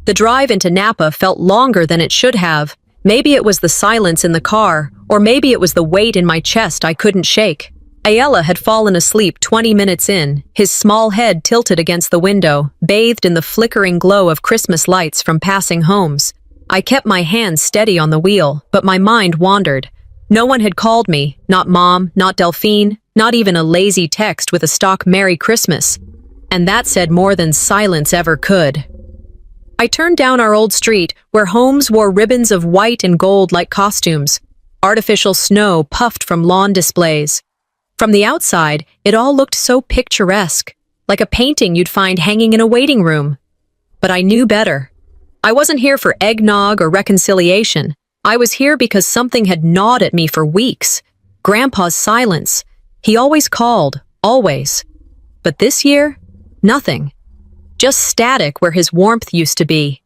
The drive into Napa felt longer than it should have. Maybe it was the silence in the car, or maybe it was the weight in my chest I couldn't shake. Ayala had fallen asleep 20 minutes in, his small head tilted against the window, bathed in the flickering glow of Christmas lights from passing homes. I kept my hands steady on the wheel, but my mind wandered. No one had called me, not Mom, not Delphine, not even a lazy text with a stock Merry Christmas. And that said more than silence ever could. I turned down our old street, where homes wore ribbons of white and gold like costumes. Artificial snow puffed from lawn displays. From the outside, it all looked so picturesque, like a painting you'd find hanging in a waiting room. But I knew better. I wasn't here for eggnog or reconciliation. I was here because something had gnawed at me for weeks. Grandpa's silence. He always called, always. But this year, nothing. Just static where his warmth used to be.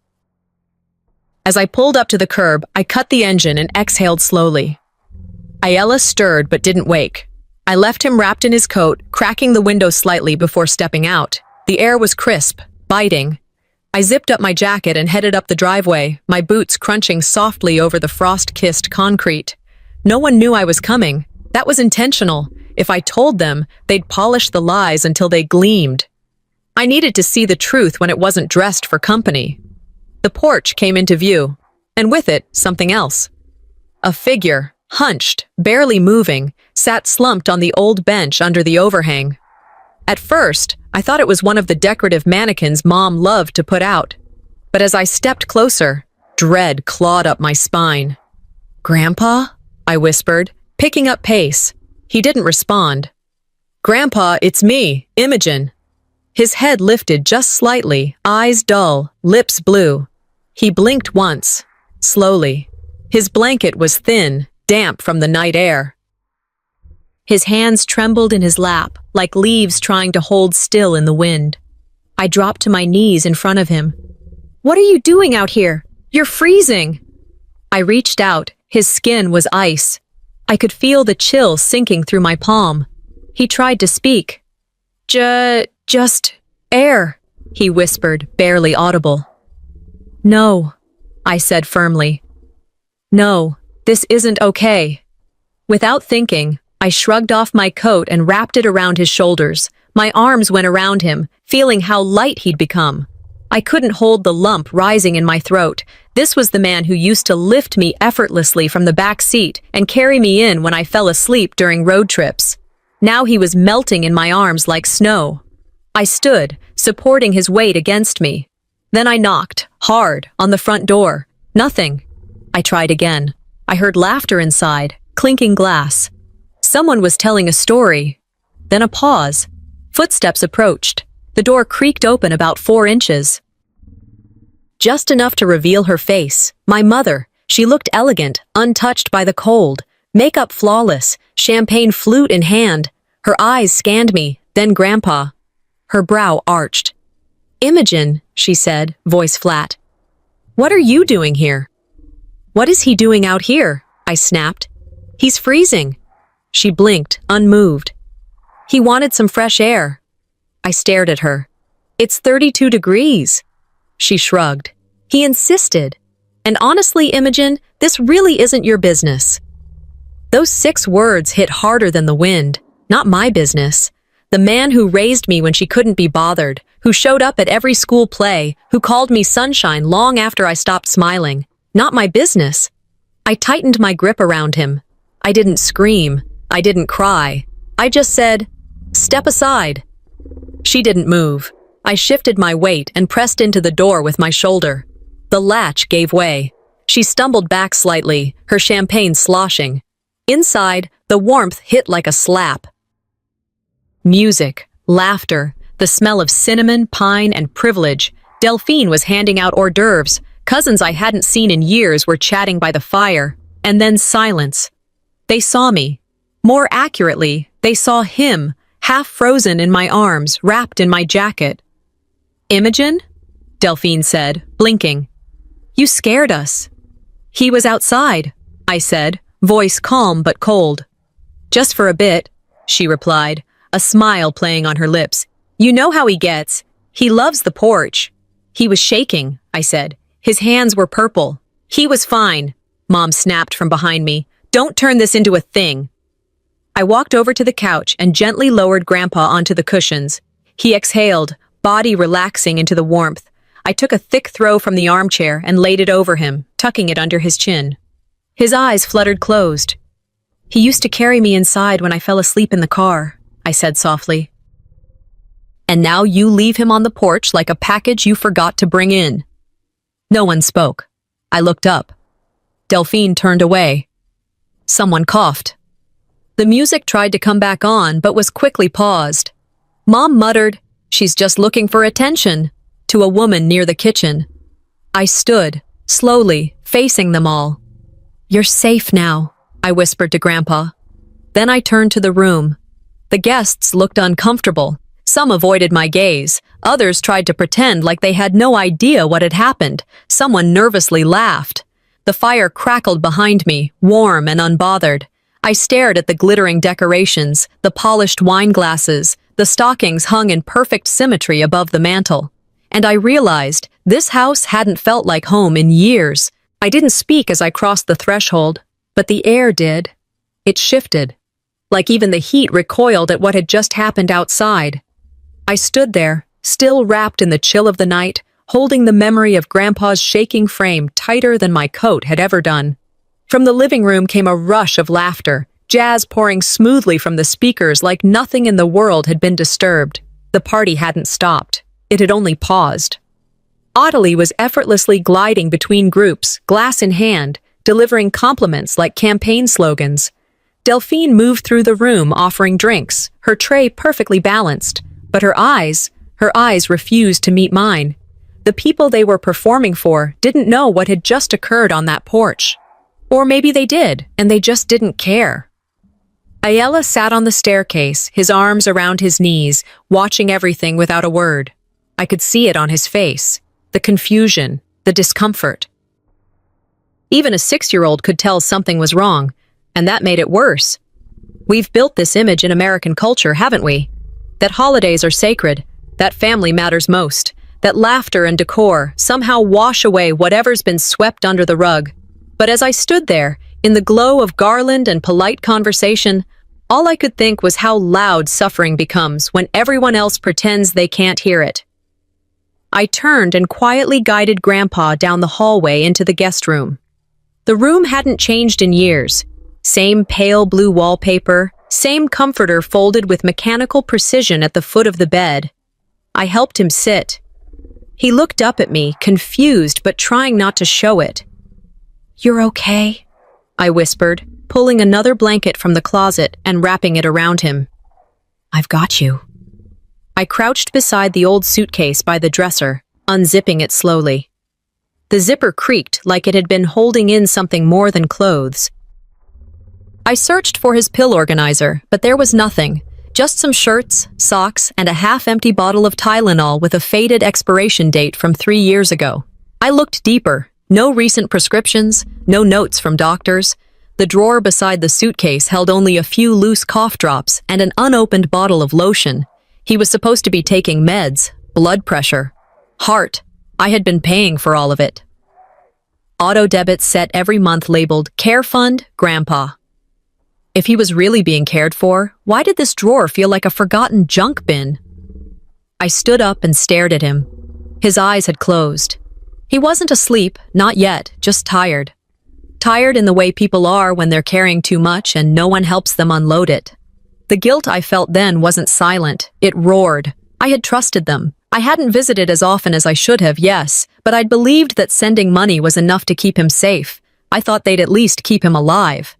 As I pulled up to the curb, I cut the engine and exhaled slowly. Ayala stirred but didn't wake. I left him wrapped in his coat, cracking the window slightly before stepping out. The air was crisp, biting. I zipped up my jacket and headed up the driveway, my boots crunching softly over the frost-kissed concrete. No one knew I was coming. That was intentional. If I told them, they'd polish the lies until they gleamed. I needed to see the truth when it wasn't dressed for company. The porch came into view, and with it, something else. A figure, hunched, barely moving, sat slumped on the old bench under the overhang. At first, I thought it was one of the decorative mannequins Mom loved to put out. But as I stepped closer, dread clawed up my spine. "Grandpa?" I whispered, picking up pace. He didn't respond. "Grandpa, it's me, Imogen." His head lifted just slightly, eyes dull, lips blue. He blinked once, slowly. His blanket was thin, damp from the night air. His hands trembled in his lap, like leaves trying to hold still in the wind. I dropped to my knees in front of him. "What are you doing out here? You're freezing!" I reached out. His skin was ice. I could feel the chill sinking through my palm. He tried to speak. Just air," he whispered, barely audible. "No," I said firmly. "No, this isn't okay." Without thinking, I shrugged off my coat and wrapped it around his shoulders. My arms went around him, feeling how light he'd become. I couldn't hold the lump rising in my throat. This was the man who used to lift me effortlessly from the back seat and carry me in when I fell asleep during road trips. Now he was melting in my arms like snow. I stood, supporting his weight against me. Then I knocked, hard, on the front door. Nothing. I tried again. I heard laughter inside, clinking glass. Someone was telling a story. Then a pause. Footsteps approached. The door creaked open about 4 inches. Just enough to reveal her face. My mother. She looked elegant, untouched by the cold. Makeup flawless, champagne flute in hand. Her eyes scanned me, then Grandpa. Her brow arched. "Imogen," she said, voice flat. "What are you doing here?" "What is he doing out here?" I snapped. "He's freezing." She blinked, unmoved. "He wanted some fresh air." I stared at her. "It's 32 degrees." She shrugged. "He insisted. And honestly, Imogen, this really isn't your business." Those 6 words hit harder than the wind. Not my business. The man who raised me when she couldn't be bothered, who showed up at every school play, who called me sunshine long after I stopped smiling. Not my business. I tightened my grip around him. I didn't scream. I didn't cry. I just said, "Step aside." She didn't move. I shifted my weight and pressed into the door with my shoulder. The latch gave way. She stumbled back slightly, her champagne sloshing. Inside, the warmth hit like a slap. Music, laughter, the smell of cinnamon, pine, and privilege. Delphine was handing out hors d'oeuvres. Cousins I hadn't seen in years were chatting by the fire. And then silence. They saw me. More accurately, they saw him, half frozen in my arms, wrapped in my jacket. "Imogen?" Delphine said, blinking. "You scared us." "He was outside," I said, voice calm but cold. "Just for a bit," she replied, a smile playing on her lips. "You know how he gets. He loves the porch. He was shaking, I said. His hands were purple. He was fine, Mom snapped from behind me. Don't turn this into a thing. I walked over to the couch and gently lowered Grandpa onto the cushions. He exhaled, body relaxing into the warmth. I took a thick throw from the armchair and laid it over him, tucking it under his chin. His eyes fluttered closed. He used to carry me inside when I fell asleep in the car, I said softly. And now you leave him on the porch like a package you forgot to bring in. No one spoke. I looked up. Delphine turned away. Someone coughed. The music tried to come back on, but was quickly paused. Mom muttered, "She's just looking for attention," to a woman near the kitchen. I stood, slowly, facing them all. "You're safe now," I whispered to Grandpa. Then I turned to the room. The guests looked uncomfortable. Some avoided my gaze. Others tried to pretend like they had no idea what had happened. Someone nervously laughed. The fire crackled behind me, warm and unbothered. I stared at the glittering decorations, the polished wine glasses, the stockings hung in perfect symmetry above the mantel. And I realized this house hadn't felt like home in years. I didn't speak as I crossed the threshold, but the air did. It shifted, like even the heat recoiled at what had just happened outside. I stood there, still wrapped in the chill of the night, holding the memory of Grandpa's shaking frame tighter than my coat had ever done. From the living room came a rush of laughter, jazz pouring smoothly from the speakers like nothing in the world had been disturbed. The party hadn't stopped. It had only paused. Ottilie was effortlessly gliding between groups, glass in hand, delivering compliments like campaign slogans. Delphine moved through the room offering drinks, her tray perfectly balanced, but her eyes refused to meet mine. The people they were performing for didn't know what had just occurred on that porch. Or maybe they did, and they just didn't care. Ayala sat on the staircase, his arms around his knees, watching everything without a word. I could see it on his face, the confusion, the discomfort. Even a 6-year-old could tell something was wrong, and that made it worse. We've built this image in American culture, haven't we? That holidays are sacred, that family matters most, that laughter and decor somehow wash away whatever's been swept under the rug. But as I stood there, in the glow of garland and polite conversation, all I could think was how loud suffering becomes when everyone else pretends they can't hear it. I turned and quietly guided Grandpa down the hallway into the guest room. The room hadn't changed in years. Same pale blue wallpaper, same comforter folded with mechanical precision at the foot of the bed. I helped him sit. He looked up at me, confused but trying not to show it. "You're okay?" I whispered, pulling another blanket from the closet and wrapping it around him. "I've got you." I crouched beside the old suitcase by the dresser, unzipping it slowly. The zipper creaked like it had been holding in something more than clothes. I searched for his pill organizer, but there was nothing. Just some shirts, socks, and a half-empty bottle of Tylenol with a faded expiration date from 3 years ago. I looked deeper. No recent prescriptions, no notes from doctors. The drawer beside the suitcase held only a few loose cough drops and an unopened bottle of lotion. He was supposed to be taking meds, blood pressure, heart. I had been paying for all of it. Auto debits set every month labeled Care Fund, Grandpa. If he was really being cared for, why did this drawer feel like a forgotten junk bin? I stood up and stared at him. His eyes had closed. He wasn't asleep, not yet, just tired. Tired in the way people are when they're carrying too much and no one helps them unload it. The guilt I felt then wasn't silent, it roared. I had trusted them. I hadn't visited as often as I should have, yes, but I'd believed that sending money was enough to keep him safe. I thought they'd at least keep him alive.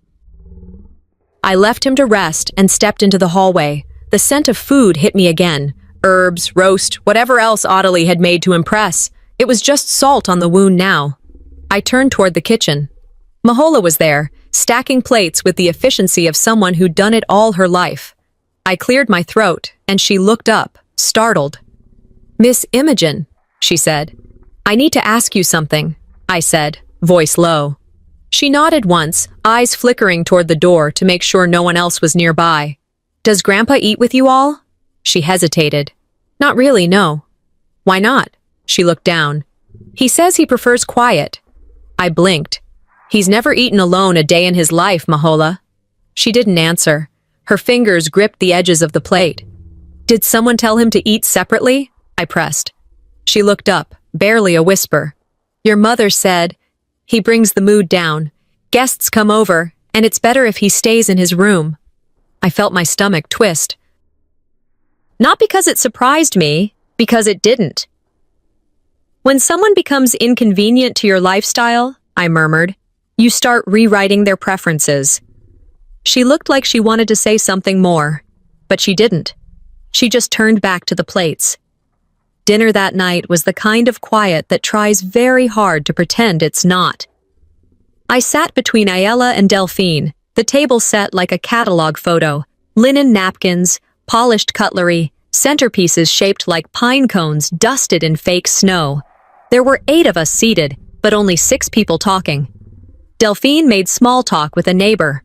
I left him to rest and stepped into the hallway. The scent of food hit me again. Herbs, roast, whatever else Ottilie had made to impress. It was just salt on the wound now. I turned toward the kitchen. Mahola was there, stacking plates with the efficiency of someone who'd done it all her life. I cleared my throat, and she looked up, startled. "Miss Imogen," she said. "I need to ask you something," I said, voice low. She nodded once, eyes flickering toward the door to make sure no one else was nearby. "Does Grandpa eat with you all?" She hesitated. "Not really, no." "Why not?" She looked down. He says he prefers quiet. I blinked. He's never eaten alone a day in his life, Mahola. She didn't answer. Her fingers gripped the edges of the plate. Did someone tell him to eat separately? I pressed. She looked up, barely a whisper. Your mother said, he brings the mood down. Guests come over, and it's better if he stays in his room. I felt my stomach twist. Not because it surprised me, because it didn't. When someone becomes inconvenient to your lifestyle, I murmured, you start rewriting their preferences. She looked like she wanted to say something more, but she didn't. She just turned back to the plates. Dinner that night was the kind of quiet that tries very hard to pretend it's not. I sat between Ayala and Delphine, the table set like a catalog photo, linen napkins, polished cutlery, centerpieces shaped like pine cones dusted in fake snow. There were 8 of us seated, but only 6 people talking. Delphine made small talk with a neighbor.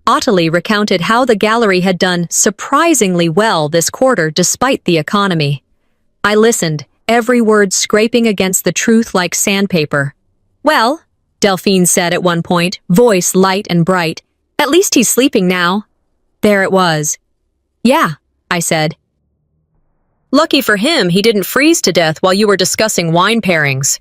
Ottilie recounted how the gallery had done surprisingly well this quarter despite the economy. I listened, every word scraping against the truth like sandpaper. Well, Delphine said at one point, voice light and bright, at least he's sleeping now. There it was. Yeah, I said. Lucky for him, he didn't freeze to death while you were discussing wine pairings.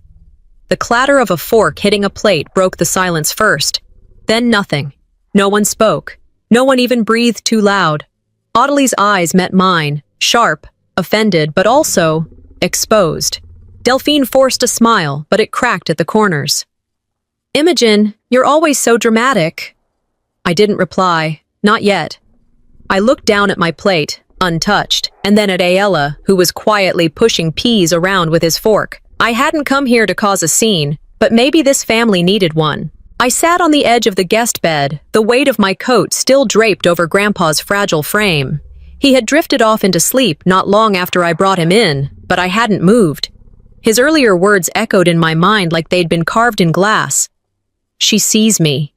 The clatter of a fork hitting a plate broke the silence first. Then nothing. No one spoke. No one even breathed too loud. Ottilie's eyes met mine, sharp, offended, but also exposed. Delphine forced a smile, but it cracked at the corners. Imogen, you're always so dramatic. I didn't reply, not yet. I looked down at my plate, untouched, and then at Ayala, who was quietly pushing peas around with his fork. I hadn't come here to cause a scene, but maybe this family needed one. I sat on the edge of the guest bed, the weight of my coat still draped over Grandpa's fragile frame. He had drifted off into sleep not long after I brought him in, but I hadn't moved. His earlier words echoed in my mind like they'd been carved in glass. She sees me.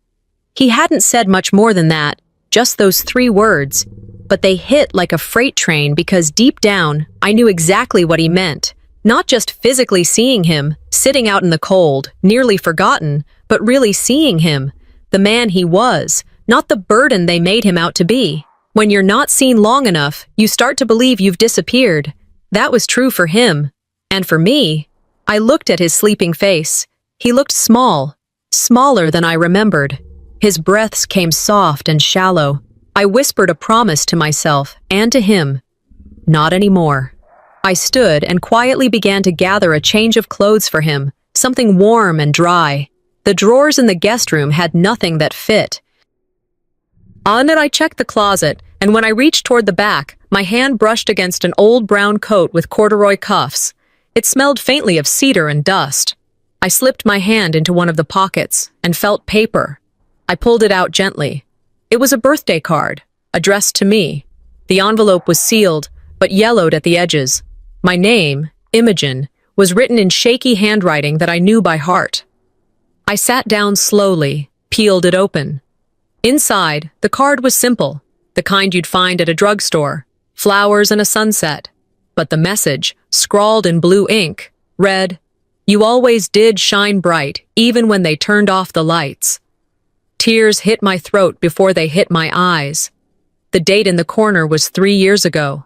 He hadn't said much more than that, just those 3 words, but they hit like a freight train because deep down, I knew exactly what he meant. Not just physically seeing him, sitting out in the cold, nearly forgotten, but really seeing him, the man he was, not the burden they made him out to be. When you're not seen long enough, you start to believe you've disappeared. That was true for him. And for me, I looked at his sleeping face. He looked small, smaller than I remembered. His breaths came soft and shallow. I whispered a promise to myself and to him. Not anymore. I stood and quietly began to gather a change of clothes for him, something warm and dry. The drawers in the guest room had nothing that fit. On it, I checked the closet, and when I reached toward the back, my hand brushed against an old brown coat with corduroy cuffs. It smelled faintly of cedar and dust. I slipped my hand into one of the pockets and felt paper. I pulled it out gently. It was a birthday card, addressed to me. The envelope was sealed, but yellowed at the edges. My name, Imogen, was written in shaky handwriting that I knew by heart. I sat down slowly, peeled it open. Inside, the card was simple, the kind you'd find at a drugstore, flowers and a sunset. But the message, scrawled in blue ink, read, "You always did shine bright, even when they turned off the lights." Tears hit my throat before they hit my eyes. The date in the corner was 3 years ago.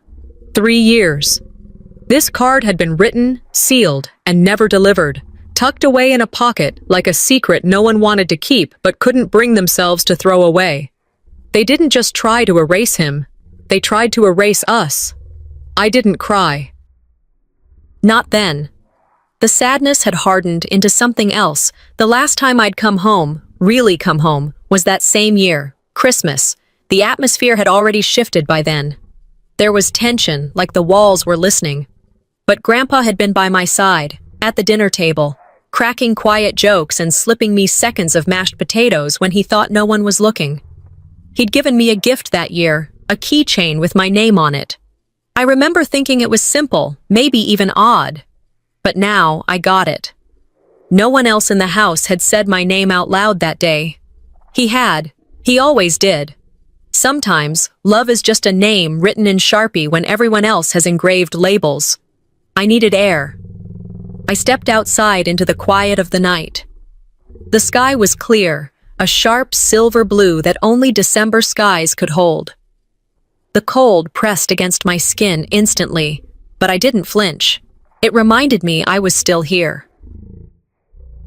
3 years. This card had been written, sealed, and never delivered, tucked away in a pocket like a secret no one wanted to keep but couldn't bring themselves to throw away. They didn't just try to erase him. They tried to erase us. I didn't cry. Not then. The sadness had hardened into something else. The last time I'd come home, really come home, was that same year, Christmas. The atmosphere had already shifted by then. There was tension, like the walls were listening. But Grandpa had been by my side, at the dinner table, cracking quiet jokes and slipping me seconds of mashed potatoes when he thought no one was looking. He'd given me a gift that year, a keychain with my name on it. I remember thinking it was simple, maybe even odd. But now I got it. No one else in the house had said my name out loud that day. He had. He always did. Sometimes, love is just a name written in Sharpie when everyone else has engraved labels. I needed air. I stepped outside into the quiet of the night. The sky was clear, a sharp silver blue that only December skies could hold. The cold pressed against my skin instantly, but I didn't flinch. It reminded me I was still here.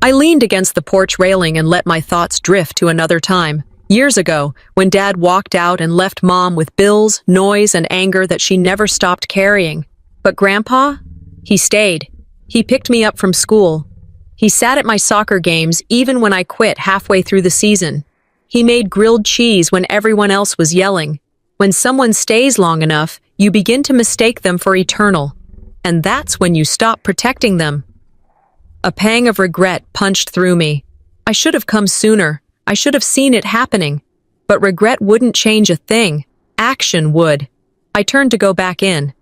I leaned against the porch railing and let my thoughts drift to another time, years ago, when Dad walked out and left Mom with bills, noise, and anger that she never stopped carrying. But Grandpa? He stayed. He picked me up from school. He sat at my soccer games even when I quit halfway through the season. He made grilled cheese when everyone else was yelling. When someone stays long enough, you begin to mistake them for eternal. And that's when you stop protecting them. A pang of regret punched through me. I should have come sooner. I should have seen it happening. But regret wouldn't change a thing. Action would. I turned to go back in.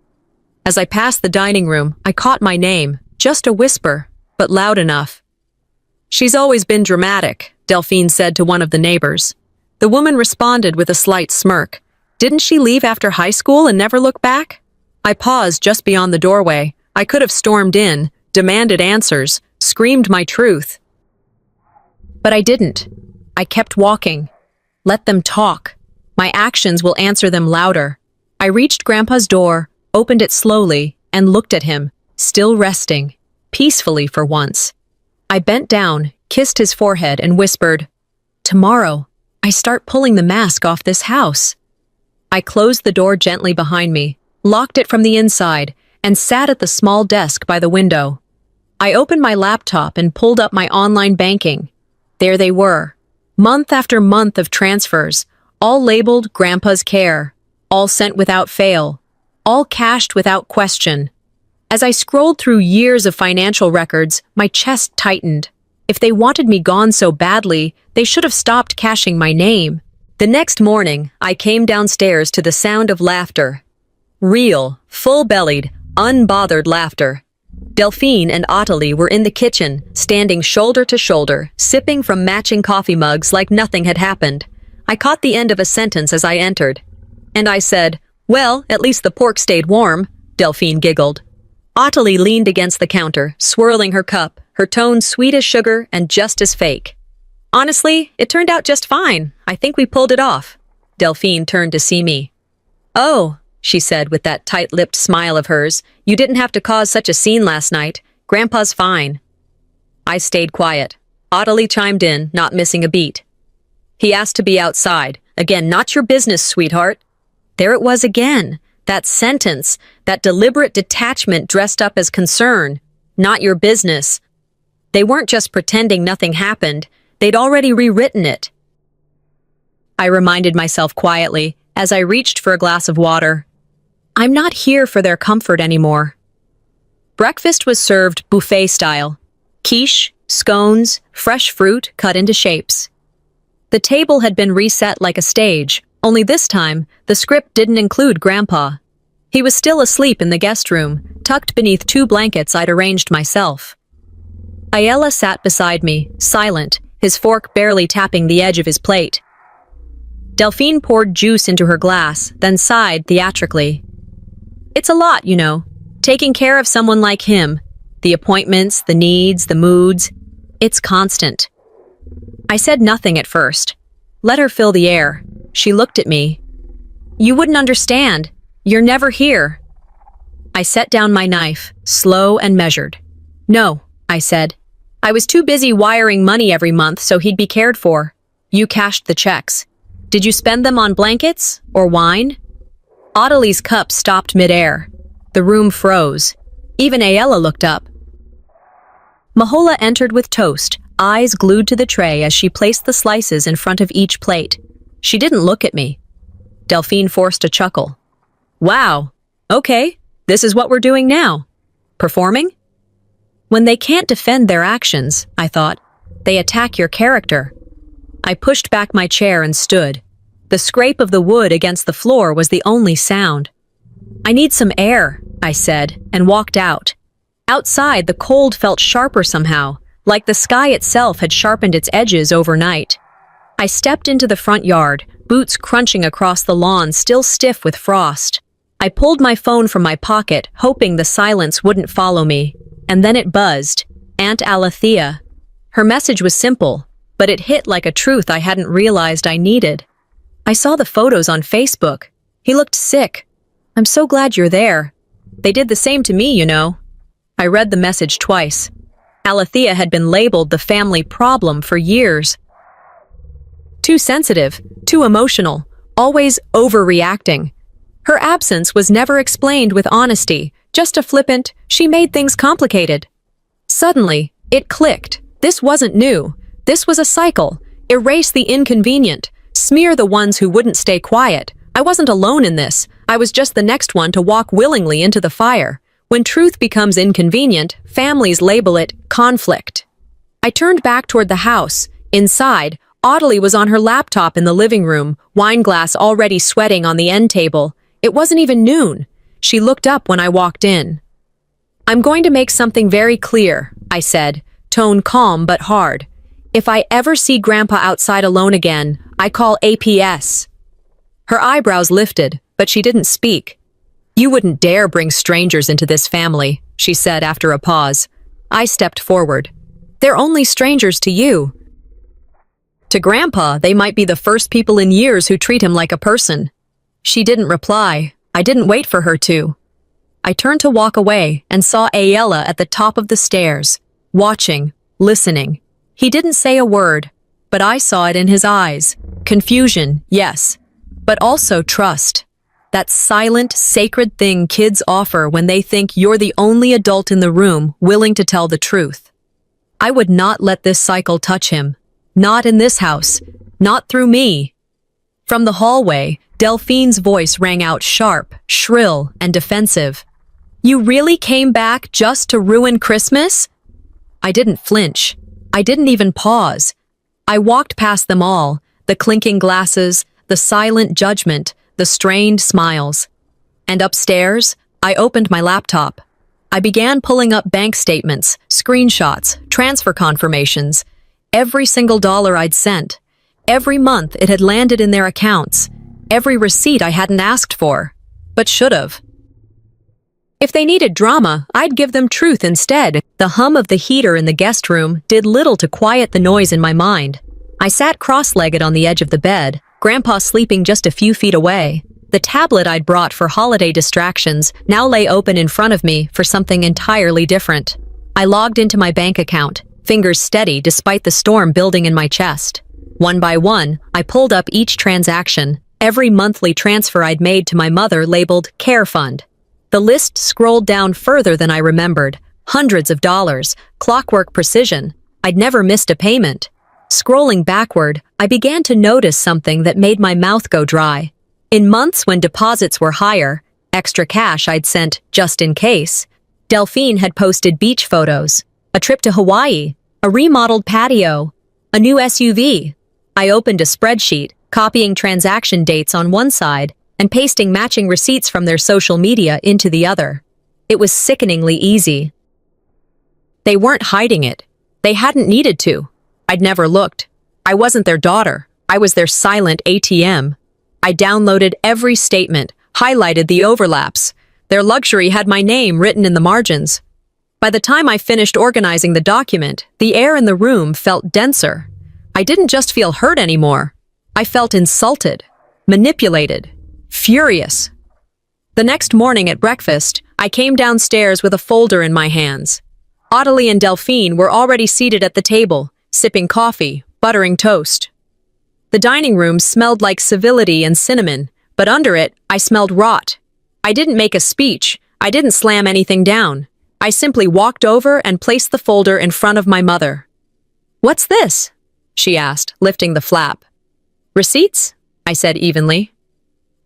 As I passed the dining room, I caught my name, just a whisper, but loud enough. "She's always been dramatic," Delphine said to one of the neighbors. The woman responded with a slight smirk. "Didn't she leave after high school and never look back?" I paused just beyond the doorway. I could have stormed in, demanded answers, screamed my truth. But I didn't. I kept walking. Let them talk. My actions will answer them louder. I reached Grandpa's door, opened it slowly, and looked at him, still resting, peacefully for once. I bent down, kissed his forehead, and whispered, "Tomorrow, I start pulling the mask off this house." I closed the door gently behind me, locked it from the inside, and sat at the small desk by the window. I opened my laptop and pulled up my online banking. There they were, month after month of transfers, all labeled Grandpa's Care, all sent without fail, all cashed without question. As I scrolled through years of financial records, my chest tightened. If they wanted me gone so badly, they should have stopped cashing my name. The next morning, I came downstairs to the sound of laughter. Real, full-bellied, unbothered laughter. Delphine and Ottilie were in the kitchen, standing shoulder to shoulder, sipping from matching coffee mugs like nothing had happened. I caught the end of a sentence as I entered. And I said, "Well, at least the pork stayed warm," Delphine giggled. Ottilie leaned against the counter, swirling her cup, her tone sweet as sugar and just as fake. "Honestly, it turned out just fine. I think we pulled it off." Delphine turned to see me. "Oh," she said with that tight-lipped smile of hers, "you didn't have to cause such a scene last night. Grandpa's fine." I stayed quiet. Ottilie chimed in, not missing a beat. "He asked to be outside. Again, not your business, sweetheart." There it was again. That sentence, that deliberate detachment dressed up as concern. Not your business. They weren't just pretending nothing happened. They'd already rewritten it. I reminded myself quietly as I reached for a glass of water. I'm not here for their comfort anymore. Breakfast was served buffet style. Quiche, scones, fresh fruit cut into shapes. The table had been reset like a stage, only this time, the script didn't include Grandpa. He was still asleep in the guest room, tucked beneath 2 blankets I'd arranged myself. Ayala sat beside me, silent, his fork barely tapping the edge of his plate. Delphine poured juice into her glass, then sighed theatrically. It's a lot, you know, taking care of someone like him. The appointments, the needs, the moods. It's constant. I said nothing at first. Let her fill the air. She looked at me. You wouldn't understand. You're never here. I set down my knife, slow and measured. No, I said. I was too busy wiring money every month so he'd be cared for. You cashed the checks. Did you spend them on blankets or wine? Ottilie's cup stopped midair. The room froze. Even Ayala looked up. Mahola entered with toast, eyes glued to the tray as she placed the slices in front of each plate. She didn't look at me. Delphine forced a chuckle. Wow, okay, this is what we're doing now. Performing? When they can't defend their actions, I thought, they attack your character. I pushed back my chair and stood. The scrape of the wood against the floor was the only sound. I need some air, I said, and walked out. Outside, the cold felt sharper somehow, like the sky itself had sharpened its edges overnight. I stepped into the front yard, boots crunching across the lawn still stiff with frost. I pulled my phone from my pocket, hoping the silence wouldn't follow me. and then it buzzed. Aunt Alethea. Her message was simple, but it hit like a truth I hadn't realized I needed. I saw the photos on Facebook. He looked sick. I'm so glad you're there. They did the same to me, you know. I read the message twice. Alethea had been labeled the family problem for years. Too sensitive, too emotional, always overreacting. Her absence was never explained with honesty, just a flippant, she made things complicated. Suddenly, it clicked. This wasn't new. This was a cycle. Erase the inconvenient. Smear the ones who wouldn't stay quiet. I wasn't alone in this. I was just the next one to walk willingly into the fire. When truth becomes inconvenient, families label it conflict. I turned back toward the house. Inside, Audley was on her laptop in the living room, wine glass already sweating on the end table. It wasn't even noon. She looked up when I walked in. I'm going to make something very clear, I said, tone calm but hard. If I ever see Grandpa outside alone again, I call APS. Her eyebrows lifted, but she didn't speak. You wouldn't dare bring strangers into this family, she said after a pause. I stepped forward. They're only strangers to you. To Grandpa, they might be the first people in years who treat him like a person. She didn't reply. I didn't wait for her to. I turned to walk away and saw Ayala at the top of the stairs, watching, listening. He didn't say a word, but I saw it in his eyes. Confusion, yes, but also trust. That silent, sacred thing kids offer when they think you're the only adult in the room willing to tell the truth. I would not let this cycle touch him. Not in this house. Not through me. From the hallway, Delphine's voice rang out sharp, shrill, and defensive. You really came back just to ruin Christmas? I didn't flinch. I didn't even pause. I walked past them all, the clinking glasses, the silent judgment, the strained smiles. And upstairs, I opened my laptop. I began pulling up bank statements, screenshots, transfer confirmations. Every single dollar I'd sent. Every month it had landed in their accounts. Every receipt I hadn't asked for, but should have. If they needed drama, I'd give them truth instead. The hum of the heater in the guest room did little to quiet the noise in my mind. I sat cross-legged on the edge of the bed, Grandpa sleeping just a few feet away. The tablet I'd brought for holiday distractions now lay open in front of me for something entirely different. I logged into my bank account, fingers steady despite the storm building in my chest. One by one, I pulled up each transaction, every monthly transfer I'd made to my mother labeled Care Fund. The list scrolled down further than I remembered. Hundreds of dollars, clockwork precision. I'd never missed a payment. Scrolling backward, I began to notice something that made my mouth go dry. In months when deposits were higher, extra cash I'd sent just in case, Delphine had posted beach photos, a trip to Hawaii, a remodeled patio, a new SUV. I opened a spreadsheet, copying transaction dates on one side and pasting matching receipts from their social media into the other. It was sickeningly easy. They weren't hiding it. They hadn't needed to. I'd never looked. I wasn't their daughter. I was their silent ATM. I downloaded every statement, highlighted the overlaps. Their luxury had my name written in the margins. By the time I finished organizing the document, the air in the room felt denser. I didn't just feel hurt anymore. I felt insulted, manipulated, furious. The next morning at breakfast, I came downstairs with a folder in my hands. Audley and Delphine were already seated at the table, sipping coffee, buttering toast. The dining room smelled like civility and cinnamon, but under it, I smelled rot. I didn't make a speech. I didn't slam anything down. I simply walked over and placed the folder in front of my mother. "What's this?" she asked, lifting the flap. "Receipts?" I said evenly.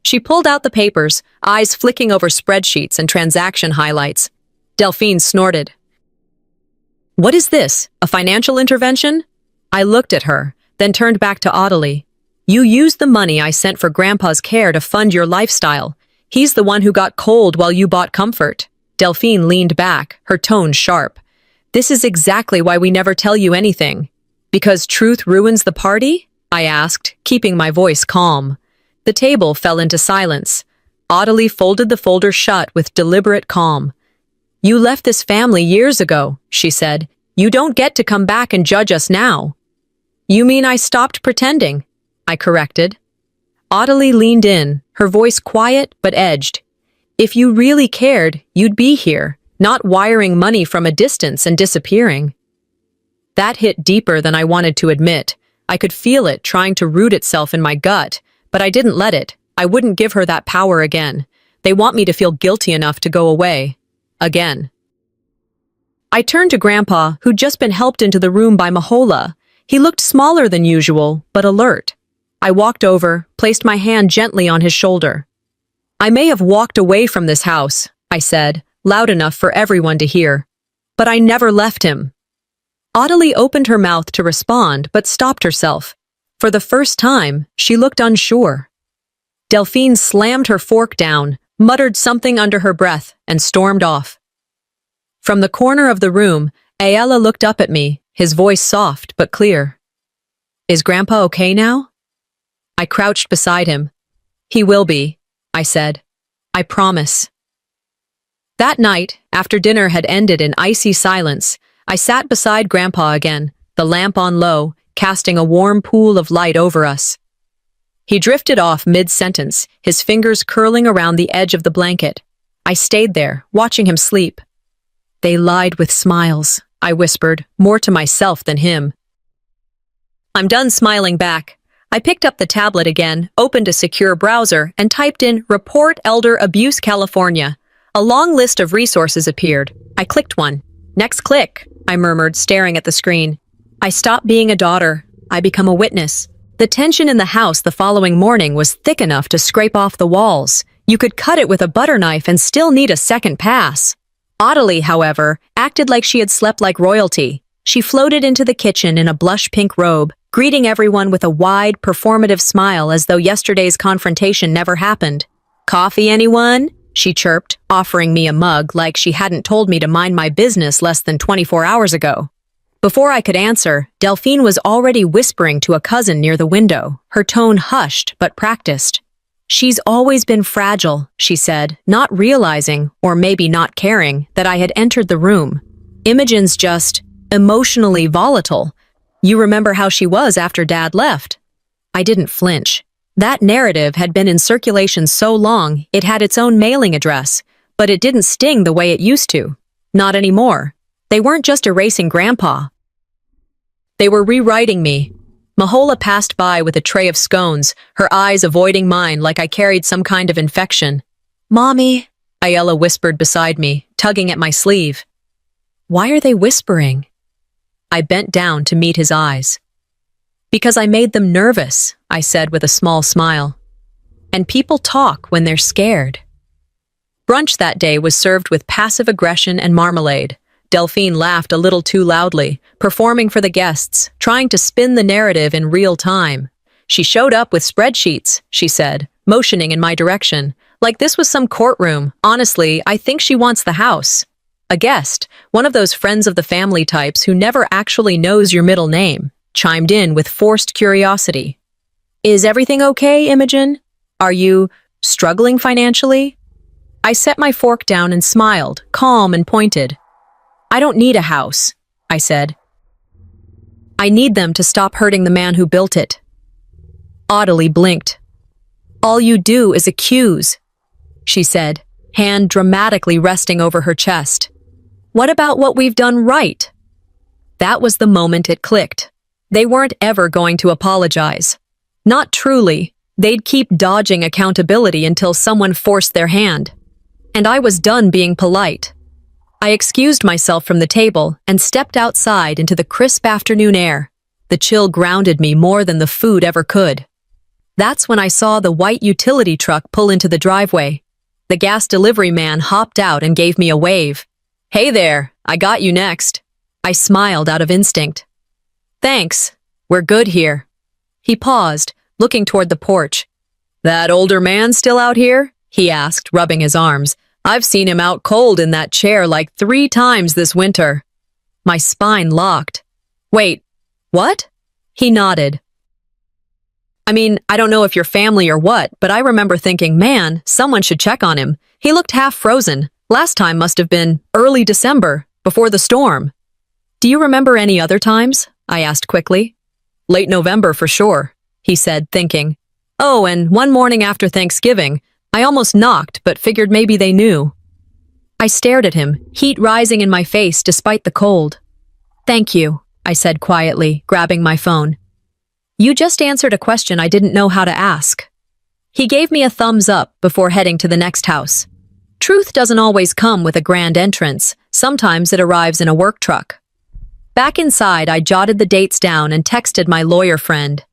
She pulled out the papers, eyes flicking over spreadsheets and transaction highlights. Delphine snorted. "What is this, a financial intervention?" I looked at her, then turned back to Audley. "You used the money I sent for Grandpa's care to fund your lifestyle. He's the one who got cold while you bought comfort." Delphine leaned back, her tone sharp. "This is exactly why we never tell you anything." "Because truth ruins the party?" I asked, keeping my voice calm. The table fell into silence. Audley folded the folder shut with deliberate calm. You left this family years ago, she said. You don't get to come back and judge us now. You mean I stopped pretending? I corrected. Audley leaned in, her voice quiet but edged. If you really cared, you'd be here, not wiring money from a distance and disappearing. That hit deeper than I wanted to admit. I could feel it trying to root itself in my gut, but I didn't let it. I wouldn't give her that power again. They want me to feel guilty enough to go away. Again. I turned to Grandpa, who'd just been helped into the room by Mahola. He looked smaller than usual, but alert. I walked over, placed my hand gently on his shoulder. I may have walked away from this house, I said, loud enough for everyone to hear. But I never left him. Audley opened her mouth to respond, but stopped herself. For the first time, she looked unsure. Delphine slammed her fork down, muttered something under her breath, and stormed off. From the corner of the room, Ayala looked up at me, his voice soft but clear. Is Grandpa okay now? I crouched beside him. He will be, I said. I promise. That night, after dinner had ended in icy silence, I sat beside Grandpa again, the lamp on low, casting a warm pool of light over us. He drifted off mid-sentence, his fingers curling around the edge of the blanket. I stayed there, watching him sleep. They lied with smiles, I whispered, more to myself than him. I'm done smiling back. I picked up the tablet again, opened a secure browser, and typed in Report Elder Abuse California. A long list of resources appeared. I clicked one. Next click, I murmured, staring at the screen. I stopped being a daughter. I become a witness. The tension in the house the following morning was thick enough to scrape off the walls. You could cut it with a butter knife and still need a second pass. Audley, however, acted like she had slept like royalty. She floated into the kitchen in a blush pink robe, greeting everyone with a wide, performative smile as though yesterday's confrontation never happened. Coffee, anyone? She chirped, offering me a mug like she hadn't told me to mind my business less than 24 hours ago. Before I could answer, Delphine was already whispering to a cousin near the window, her tone hushed but practiced. She's always been fragile, she said, not realizing, or maybe not caring, that I had entered the room. Imogen's just emotionally volatile. You remember how she was after Dad left? I didn't flinch. That narrative had been in circulation so long, it had its own mailing address, but it didn't sting the way it used to. Not anymore. They weren't just erasing Grandpa. They were rewriting me. Mahola passed by with a tray of scones, her eyes avoiding mine like I carried some kind of infection. Mommy, Ayala whispered beside me, tugging at my sleeve. Why are they whispering? I bent down to meet his eyes. Because I made them nervous, I said with a small smile. And people talk when they're scared. Brunch that day was served with passive aggression and marmalade. Delphine laughed a little too loudly, performing for the guests, trying to spin the narrative in real time. She showed up with spreadsheets, she said, motioning in my direction. Like this was some courtroom. Honestly, I think she wants the house. A guest, one of those friends of the family types who never actually knows your middle name, chimed in with forced curiosity. Is everything okay, Imogen? Are you struggling financially? I set my fork down and smiled, calm and pointed. I don't need a house, I said. I need them to stop hurting the man who built it. Audley blinked. All you do is accuse, she said, hand dramatically resting over her chest. What about what we've done right? That was the moment it clicked. They weren't ever going to apologize. Not truly. They'd keep dodging accountability until someone forced their hand. And I was done being polite. I excused myself from the table and stepped outside into the crisp afternoon air. The chill grounded me more than the food ever could. That's when I saw the white utility truck pull into the driveway. The gas delivery man hopped out and gave me a wave. Hey there, I got you next. I smiled out of instinct. Thanks, we're good here. He paused, looking toward the porch. That older man still out here? He asked, rubbing his arms. I've seen him out cold in that chair like 3 times this winter. My spine locked. Wait, what? He nodded. I mean, I don't know if you're family or what, but I remember thinking, man, someone should check on him. He looked half frozen, Last time must have been early December, before the storm. Do you remember any other times? I asked quickly. Late November for sure, he said, thinking. Oh, and one morning after Thanksgiving, I almost knocked but figured maybe they knew. I stared at him, heat rising in my face despite the cold. Thank you, I said quietly, grabbing my phone. You just answered a question I didn't know how to ask. He gave me a thumbs up before heading to the next house. Truth doesn't always come with a grand entrance. Sometimes it arrives in a work truck. Back inside, I jotted the dates down and texted my lawyer friend.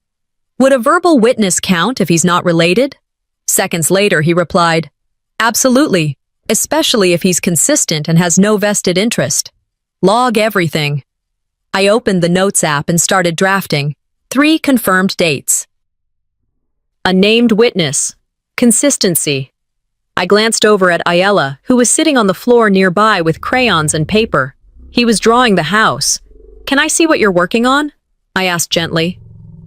Would a verbal witness count if he's not related? Seconds later, he replied, absolutely, especially if he's consistent and has no vested interest. Log everything. I opened the Notes app and started drafting. 3 confirmed dates. A named witness. Consistency. I glanced over at Ayala, who was sitting on the floor nearby with crayons and paper. He was drawing the house. Can I see what you're working on? I asked gently.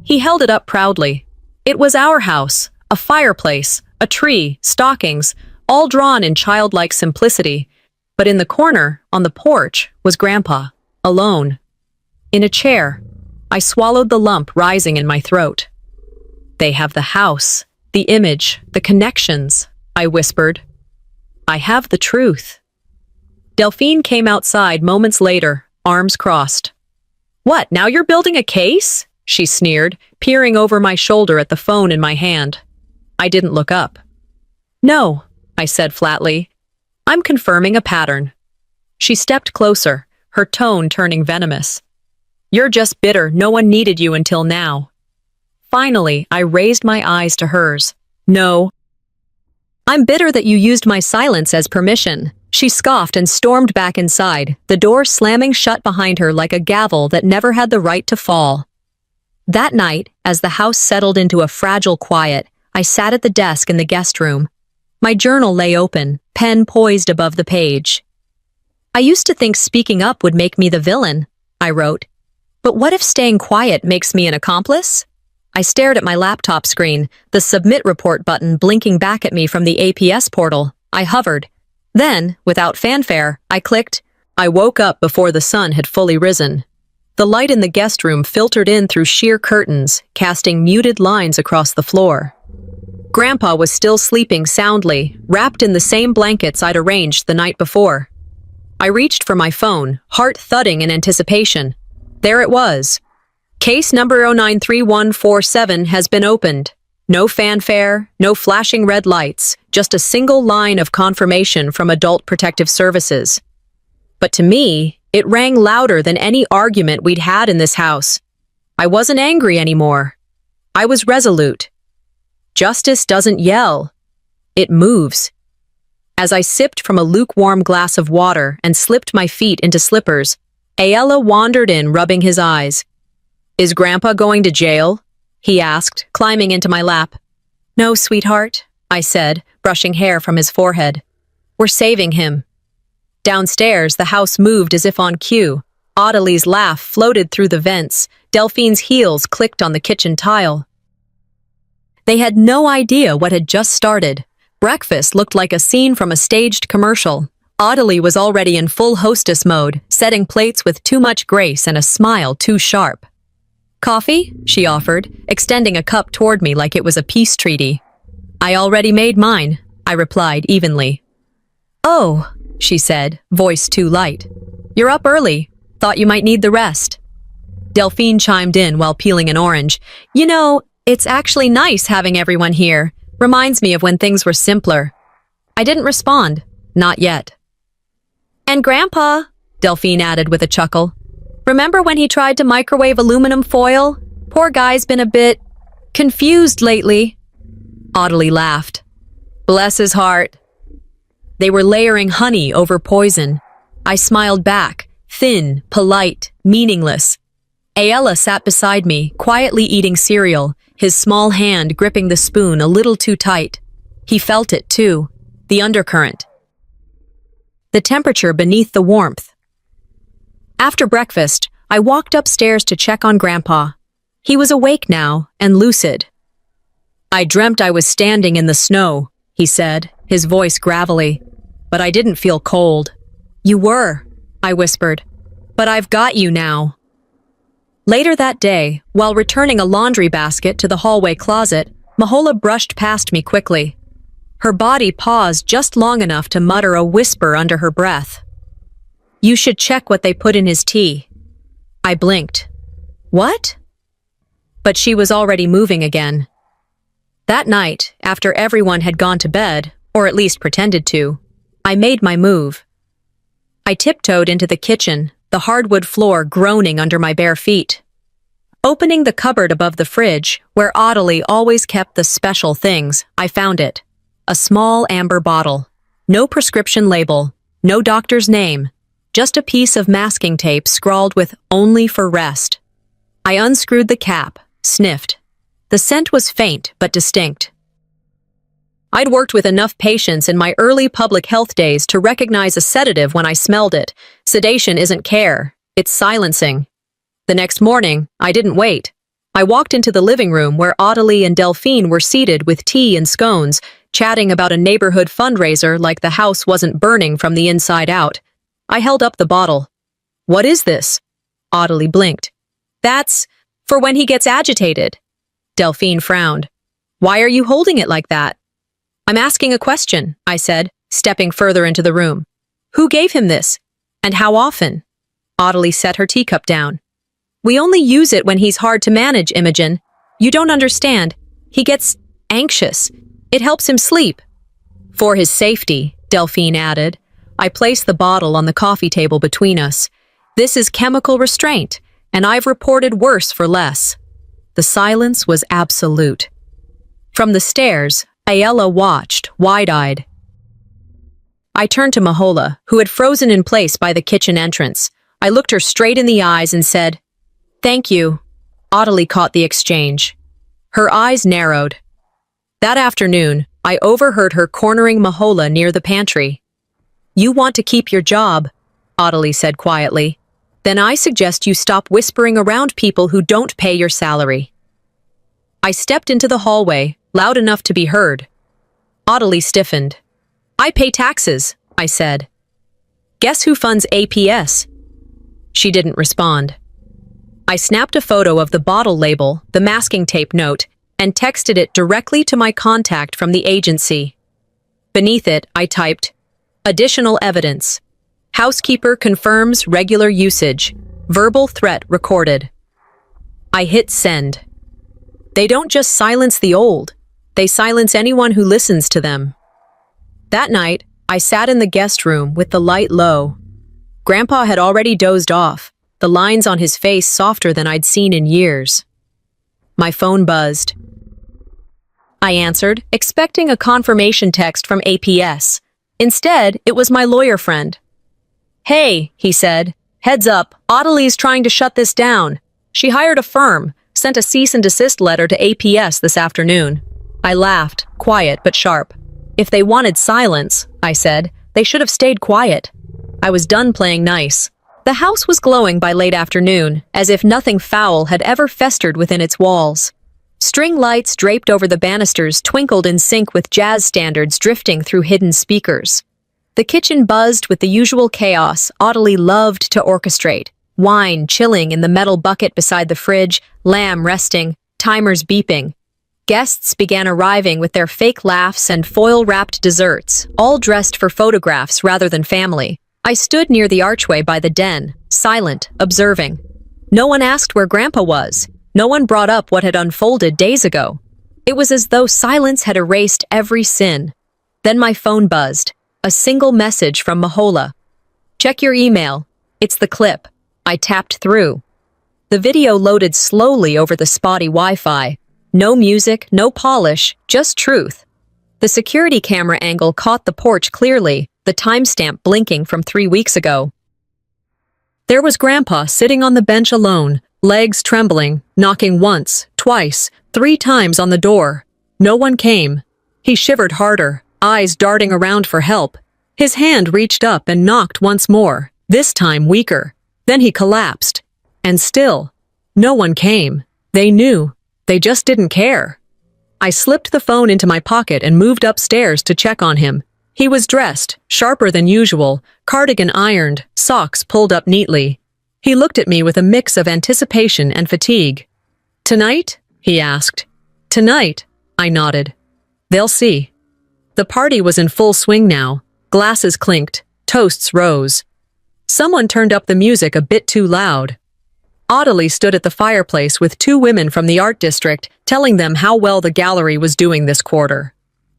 He held it up proudly. It was our house, a fireplace, a tree, stockings, all drawn in childlike simplicity. But in the corner, on the porch, was Grandpa, alone. In a chair. I swallowed the lump rising in my throat. They have the house, the image, the connections, I whispered. I have the truth. Delphine came outside moments later, arms crossed. What, now you're building a case? She sneered, peering over my shoulder at the phone in my hand. I didn't look up. No, I said flatly. I'm confirming a pattern. She stepped closer, her tone turning venomous. You're just bitter no one needed you until now. Finally, I raised my eyes to hers. No. I'm bitter that you used my silence as permission. She scoffed and stormed back inside, the door slamming shut behind her like a gavel that never had the right to fall. That night, as the house settled into a fragile quiet, I sat at the desk in the guest room. My journal lay open, pen poised above the page. I used to think speaking up would make me the villain, I wrote. But what if staying quiet makes me an accomplice? I stared at my laptop screen, the submit report button blinking back at me from the APS portal. I hovered. Then, without fanfare, I clicked. I woke up before the sun had fully risen. The light in the guest room filtered in through sheer curtains, casting muted lines across the floor. Grandpa was still sleeping soundly, wrapped in the same blankets I'd arranged the night before. I reached for my phone, heart thudding in anticipation. There it was. Case number 093147 has been opened. No fanfare, no flashing red lights, just a single line of confirmation from Adult Protective Services. But to me, it rang louder than any argument we'd had in this house. I wasn't angry anymore. I was resolute. Justice doesn't yell. It moves. As I sipped from a lukewarm glass of water and slipped my feet into slippers, Ayala wandered in, rubbing his eyes. Is Grandpa going to jail? He asked, climbing into my lap. No, sweetheart, I said, brushing hair from his forehead. We're saving him. Downstairs, the house moved as if on cue. Audaley's laugh floated through the vents. Delphine's heels clicked on the kitchen tile. They had no idea what had just started. Breakfast looked like a scene from a staged commercial. Audaley was already in full hostess mode, setting plates with too much grace and a smile too sharp. Coffee? She offered, extending a cup toward me like it was a peace treaty. I already made mine, I replied evenly. Oh, she said, voice too light. You're up early. Thought you might need the rest. Delphine chimed in while peeling an orange. You know, it's actually nice having everyone here. Reminds me of when things were simpler. I didn't respond. Not yet. And Grandpa, Delphine added with a chuckle. Remember when he tried to microwave aluminum foil? Poor guy's been a bit confused lately. Audaley laughed. Bless his heart. They were layering honey over poison. I smiled back, thin, polite, meaningless. Ayala sat beside me, quietly eating cereal, his small hand gripping the spoon a little too tight. He felt it, too, the undercurrent. The temperature beneath the warmth. After breakfast, I walked upstairs to check on Grandpa. He was awake now and lucid. I dreamt I was standing in the snow, he said, his voice gravelly. but I didn't feel cold. "You were," I whispered. "But I've got you now." Later that day, while returning a laundry basket to the hallway closet, Mahola brushed past me quickly. Her body paused just long enough to mutter a whisper under her breath. "You should check what they put in his tea." I blinked. "What?" But she was already moving again. That night, after everyone had gone to bed, or at least pretended to, I made my move. I tiptoed into the kitchen, the hardwood floor groaning under my bare feet. Opening the cupboard above the fridge, where Ottilie always kept the special things, I found it. A small amber bottle. No prescription label, no doctor's name, just a piece of masking tape scrawled with "Only for rest." I unscrewed the cap, sniffed. The scent was faint but distinct. I'd worked with enough patients in my early public health days to recognize a sedative when I smelled it. Sedation isn't care, it's silencing. The next morning, I didn't wait. I walked into the living room where Ottilie and Delphine were seated with tea and scones, chatting about a neighborhood fundraiser like the house wasn't burning from the inside out. I held up the bottle. "What is this?" Ottilie blinked. "That's for when he gets agitated." Delphine frowned. "Why are you holding it like that?" "I'm asking a question," I said, stepping further into the room. "Who gave him this? And how often?" Ottilie set her teacup down. "We only use it when he's hard to manage, Imogen. You don't understand. He gets anxious. It helps him sleep." "For his safety," Delphine added. I placed the bottle on the coffee table between us. "This is chemical restraint, and I've reported worse for less." The silence was absolute. From the stairs, Ayala watched, wide-eyed. I turned to Mahola, who had frozen in place by the kitchen entrance. I looked her straight in the eyes and said, "Thank you." Ottilie caught the exchange. Her eyes narrowed. That afternoon, I overheard her cornering Mahola near the pantry. "You want to keep your job," Ottilie said quietly. "Then I suggest you stop whispering around people who don't pay your salary." I stepped into the hallway, loud enough to be heard. Ottilie stiffened. "I pay taxes," I said. "Guess who funds APS?" She didn't respond. I snapped a photo of the bottle label, the masking tape note, and texted it directly to my contact from the agency. Beneath it, I typed, "Additional evidence. Housekeeper confirms regular usage. Verbal threat recorded." I hit send. They don't just silence the old, they silence anyone who listens to them. That night, I sat in the guest room with the light low. Grandpa had already dozed off, the lines on his face softer than I'd seen in years. My phone buzzed. I answered, expecting a confirmation text from APS. Instead, it was my lawyer friend. "Hey," he said, "heads up, Ottilie's trying to shut this down. She hired a firm, sent a cease and desist letter to APS this afternoon." I laughed, quiet but sharp. "If they wanted silence," I said, "they should have stayed quiet." I was done playing nice. The house was glowing by late afternoon, as if nothing foul had ever festered within its walls. String lights draped over the banisters twinkled in sync with jazz standards drifting through hidden speakers. The kitchen buzzed with the usual chaos Ottilie loved to orchestrate. Wine chilling in the metal bucket beside the fridge, lamb resting, timers beeping. Guests began arriving with their fake laughs and foil-wrapped desserts, all dressed for photographs rather than family. I stood near the archway by the den, silent, observing. No one asked where Grandpa was. No one brought up what had unfolded days ago. It was as though silence had erased every sin. Then my phone buzzed. A single message from Mahola. "Check your email. It's the clip." I tapped through. The video loaded slowly over the spotty Wi-Fi. No music, no polish, just truth. The security camera angle caught the porch clearly, the timestamp blinking from 3 weeks ago. There was Grandpa sitting on the bench alone, legs trembling, knocking once, twice, 3 times on the door. No one came. He shivered harder, eyes darting around for help. His hand reached up and knocked once more, this time weaker. Then he collapsed. And still, no one came. They knew. They just didn't care. I slipped the phone into my pocket and moved upstairs to check on him. He was dressed, sharper than usual, cardigan ironed, socks pulled up neatly. He looked at me with a mix of anticipation and fatigue. "Tonight?" he asked. "Tonight," I nodded. "They'll see." The party was in full swing now. Glasses clinked, toasts rose. Someone turned up the music a bit too loud. Audley stood at the fireplace with two women from the art district, telling them how well the gallery was doing this quarter.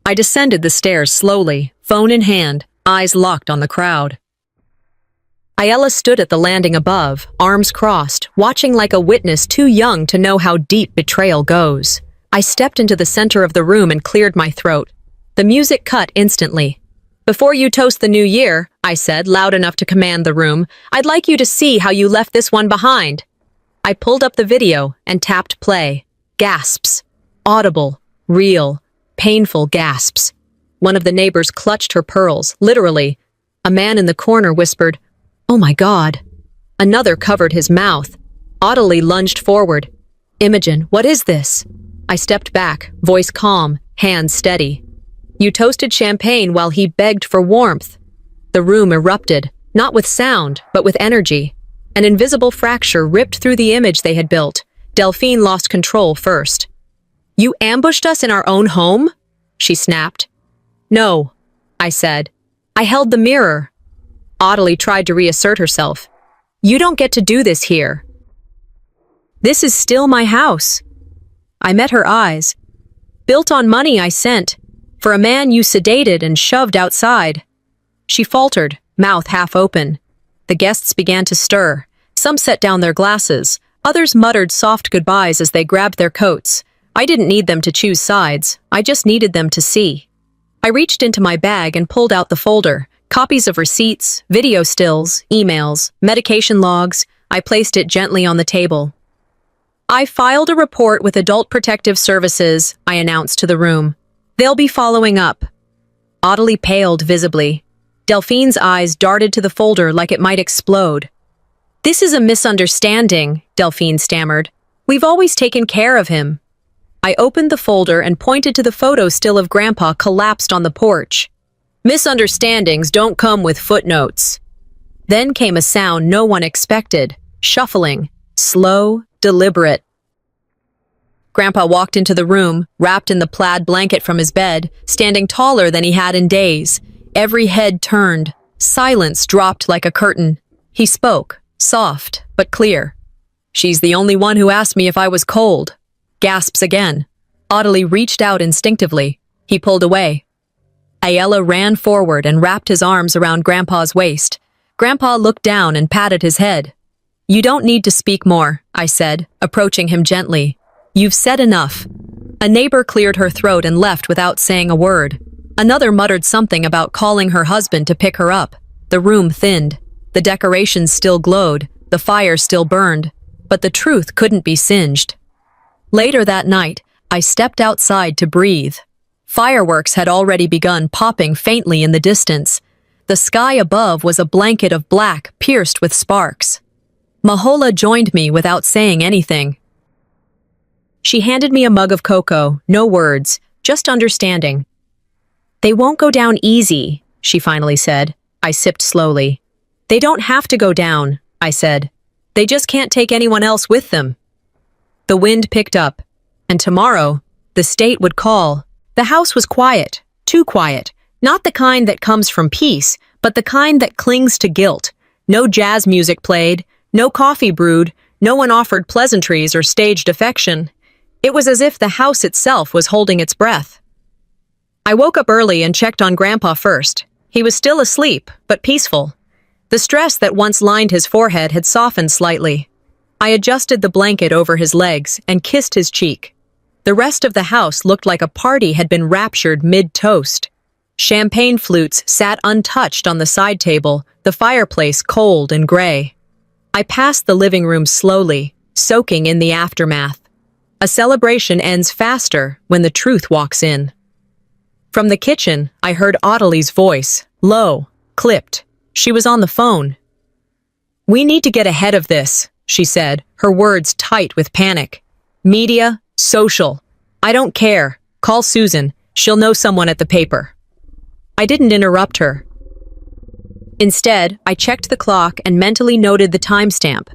I descended the stairs slowly, phone in hand, eyes locked on the crowd. Ayala stood at the landing above, arms crossed, watching like a witness too young to know how deep betrayal goes. I stepped into the center of the room and cleared my throat. The music cut instantly. "Before you toast the new year," I said, loud enough to command the room, "I'd like you to see how you left this one behind." I pulled up the video and tapped play. Gasps. Audible, real, painful gasps. One of the neighbors clutched her pearls, literally. A man in the corner whispered, "Oh my God." Another covered his mouth. Audley lunged forward. "Imogen, what is this?" I stepped back, voice calm, hands steady. "You toasted champagne while he begged for warmth." The room erupted, not with sound, but with energy. An invisible fracture ripped through the image they had built. Delphine lost control first. "You ambushed us in our own home?" she snapped. "No," I said. "I held the mirror." Audley tried to reassert herself. "You don't get to do this here. This is still my house." I met her eyes. "Built on money I sent, for a man you sedated and shoved outside." She faltered, mouth half open. The guests began to stir. Some set down their glasses. Others muttered soft goodbyes as they grabbed their coats. I didn't need them to choose sides. I just needed them to see. I reached into my bag and pulled out the folder. Copies of receipts, video stills, emails, medication logs. I placed it gently on the table. "I filed a report with Adult Protective Services," I announced to the room. "They'll be following up." Audley paled visibly. Delphine's eyes darted to the folder like it might explode. "This is a misunderstanding," Delphine stammered. "We've always taken care of him." I opened the folder and pointed to the photo still of Grandpa collapsed on the porch. "Misunderstandings don't come with footnotes." Then came a sound no one expected, shuffling, slow, deliberate. Grandpa walked into the room, wrapped in the plaid blanket from his bed, standing taller than he had in days. Every head turned. Silence dropped like a curtain. He spoke, soft but clear. "She's the only one who asked me if I was cold." Gasps again. Audley reached out instinctively. He pulled away. Ayala ran forward and wrapped his arms around Grandpa's waist. Grandpa looked down and patted his head. "You don't need to speak more," I said, approaching him gently. "You've said enough." A neighbor cleared her throat and left without saying a word. Another muttered something about calling her husband to pick her up. The room thinned. The decorations still glowed, the fire still burned, but the truth couldn't be singed. Later that night, I stepped outside to breathe. Fireworks had already begun popping faintly in the distance. The sky above was a blanket of black pierced with sparks. Mahola joined me without saying anything. She handed me a mug of cocoa, no words, just understanding. "They won't go down easy," she finally said. I sipped slowly. "They don't have to go down," I said. "They just can't take anyone else with them." The wind picked up, and tomorrow, the state would call. The house was quiet, too quiet, not the kind that comes from peace, but the kind that clings to guilt. No jazz music played, no coffee brewed, no one offered pleasantries or staged affection. It was as if the house itself was holding its breath. I woke up early and checked on Grandpa first. He was still asleep, but peaceful. The stress that once lined his forehead had softened slightly. I adjusted the blanket over his legs and kissed his cheek. The rest of the house looked like a party had been raptured mid-toast. Champagne flutes sat untouched on the side table, the fireplace cold and gray. I passed the living room slowly, soaking in the aftermath. A celebration ends faster when the truth walks in. From the kitchen, I heard Audley's voice, low, clipped. She was on the phone. "We need to get ahead of this," she said, her words tight with panic. "Media, social. I don't care. Call Susan. She'll know someone at the paper." I didn't interrupt her. Instead, I checked the clock and mentally noted the timestamp.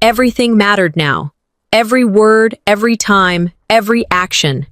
Everything mattered now. Every word, every time, every action.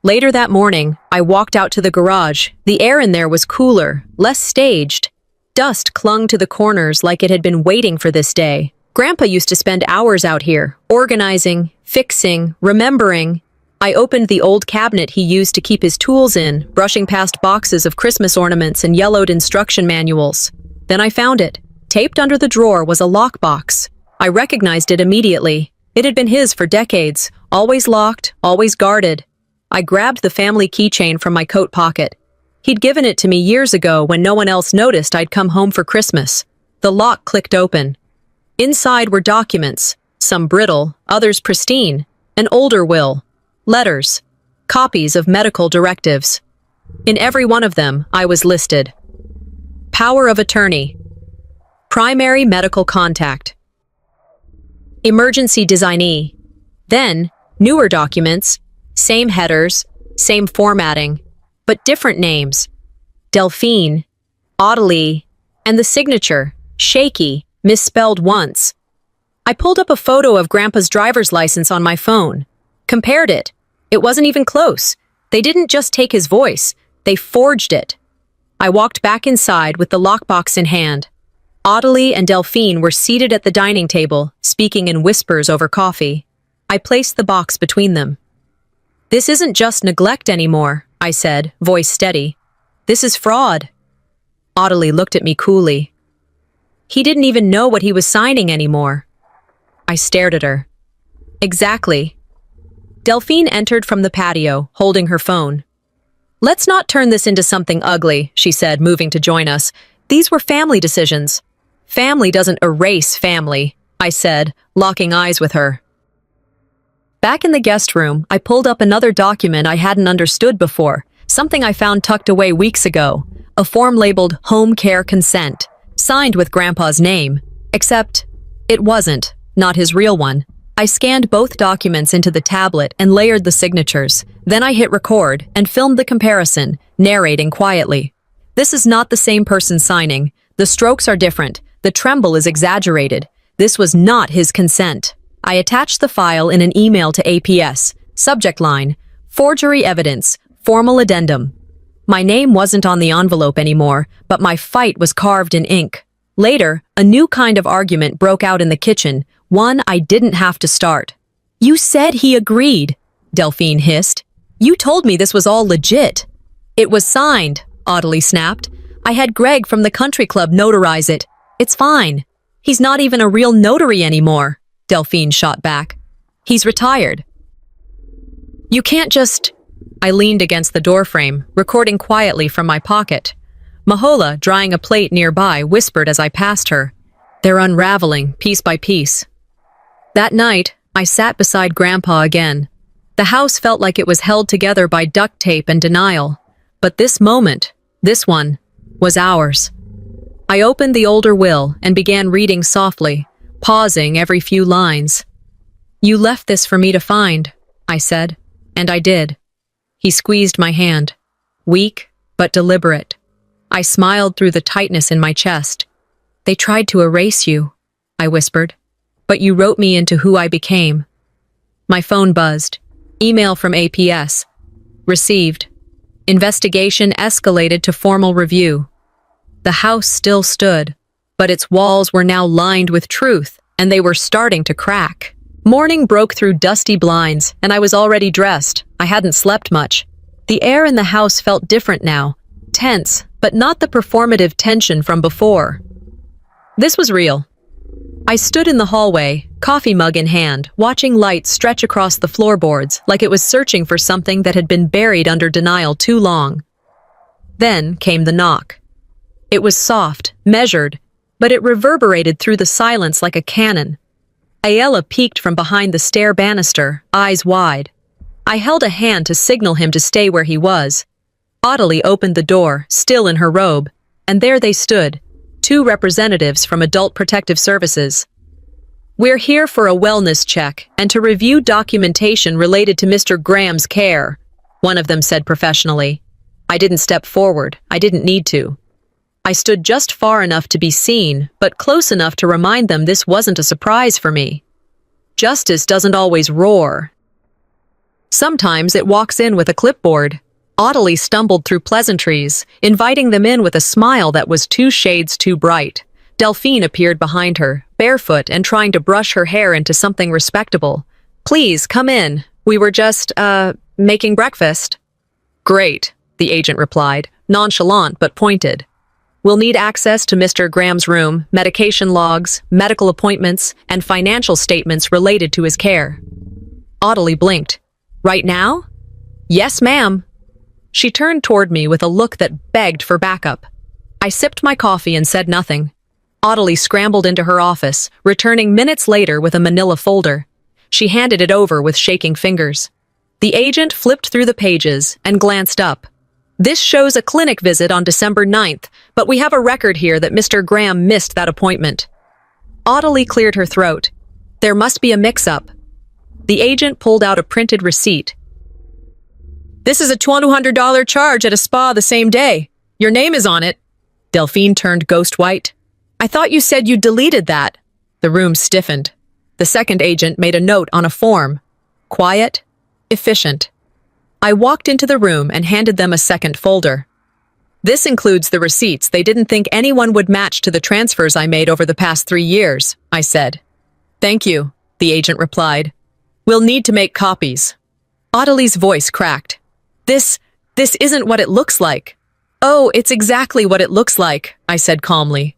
Later that morning, I walked out to the garage. The air in there was cooler, less staged. Dust clung to the corners like it had been waiting for this day. Grandpa used to spend hours out here, organizing, fixing, remembering. I opened the old cabinet he used to keep his tools in, brushing past boxes of Christmas ornaments and yellowed instruction manuals. Then I found it. Taped under the drawer was a lockbox. I recognized it immediately. It had been his for decades, always locked, always guarded. I grabbed the family keychain from my coat pocket. He'd given it to me years ago when no one else noticed I'd come home for Christmas. The lock clicked open. Inside were documents, some brittle, others pristine, an older will, letters, copies of medical directives. In every one of them, I was listed. Power of attorney. Primary medical contact. Emergency designee. Then, newer documents, same headers, same formatting, but different names. Delphine, Audelie, and the signature, shaky, misspelled once. I pulled up a photo of Grandpa's driver's license on my phone. Compared it. It wasn't even close. They didn't just take his voice, they forged it. I walked back inside with the lockbox in hand. Audelie and Delphine were seated at the dining table, speaking in whispers over coffee. I placed the box between them. "This isn't just neglect anymore," I said, voice steady. "This is fraud." Audelie looked at me coolly. He didn't even know what he was signing anymore. I stared at her. Exactly. Delphine entered from the patio, holding her phone. "Let's not turn this into something ugly," she said, moving to join us. "These were family decisions." "Family doesn't erase family," I said, locking eyes with her. Back in the guest room, I pulled up another document I hadn't understood before, something I found tucked away weeks ago, a form labeled Home Care Consent, signed with Grandpa's name. Except, it wasn't, not his real one. I scanned both documents into the tablet and layered the signatures. Then I hit record and filmed the comparison, narrating quietly. "This is not the same person signing. The strokes are different. The tremble is exaggerated. This was not his consent." I attached the file in an email to APS. Subject line, "Forgery evidence, formal addendum." My name wasn't on the envelope anymore, but my fight was carved in ink. Later, a new kind of argument broke out in the kitchen, one I didn't have to start. "You said he agreed," Delphine hissed. "You told me this was all legit." "It was signed," Audelie snapped. "I had Greg from the country club notarize it. It's fine." "He's not even a real notary anymore," Delphine shot back. "He's retired." "You can't just—" I leaned against the doorframe, recording quietly from my pocket. Mahola, drying a plate nearby, whispered as I passed her. "They're unraveling, piece by piece." That night, I sat beside Grandpa again. The house felt like it was held together by duct tape and denial. But this moment, this one, was ours. I opened the older will and began reading softly, pausing every few lines. "You left this for me to find," I said, and I did. He squeezed my hand, weak but deliberate. I smiled through the tightness in my chest. "They tried to erase you," I whispered, "but you wrote me into who I became." My phone buzzed. Email from APS. Received. Investigation escalated to formal review. The house still stood, but its walls were now lined with truth, and they were starting to crack. Morning broke through dusty blinds, and I was already dressed. I hadn't slept much. The air in the house felt different now, tense, but not the performative tension from before. This was real. I stood in the hallway, coffee mug in hand, watching light stretch across the floorboards like it was searching for something that had been buried under denial too long. Then came the knock. It was soft, measured, but it reverberated through the silence like a cannon. Ayala peeked from behind the stair banister, eyes wide. I held a hand to signal him to stay where he was. Audelie opened the door, still in her robe, and there they stood, two representatives from Adult Protective Services. "We're here for a wellness check and to review documentation related to Mr. Graham's care," one of them said professionally. I didn't step forward. I didn't need to. I stood just far enough to be seen, but close enough to remind them this wasn't a surprise for me. Justice doesn't always roar. Sometimes it walks in with a clipboard. Ottilie stumbled through pleasantries, inviting them in with a smile that was 2 shades too bright. Delphine appeared behind her, barefoot and trying to brush her hair into something respectable. "Please, come in. We were just, making breakfast." "Great," the agent replied, nonchalant but pointed. "We'll need access to Mr. Graham's room, medication logs, medical appointments, and financial statements related to his care." Ottilie blinked. "Right now?" "Yes, ma'am." She turned toward me with a look that begged for backup. I sipped my coffee and said nothing. Ottilie scrambled into her office, returning minutes later with a manila folder. She handed it over with shaking fingers. The agent flipped through the pages and glanced up. "This shows a clinic visit on December 9th, but we have a record here that Mr. Graham missed that appointment." Ottilie cleared her throat. "There must be a mix-up." The agent pulled out a printed receipt. "This is a $200 charge at a spa the same day. Your name is on it." Delphine turned ghost white. "I thought you said you deleted that." The room stiffened. The second agent made a note on a form. Quiet, efficient. I walked into the room and handed them a second folder. "This includes the receipts they didn't think anyone would match to the transfers I made over the past 3 years," I said. "Thank you," the agent replied. "We'll need to make copies." Ottilie's voice cracked. This isn't what it looks like." "Oh, it's exactly what it looks like," I said calmly.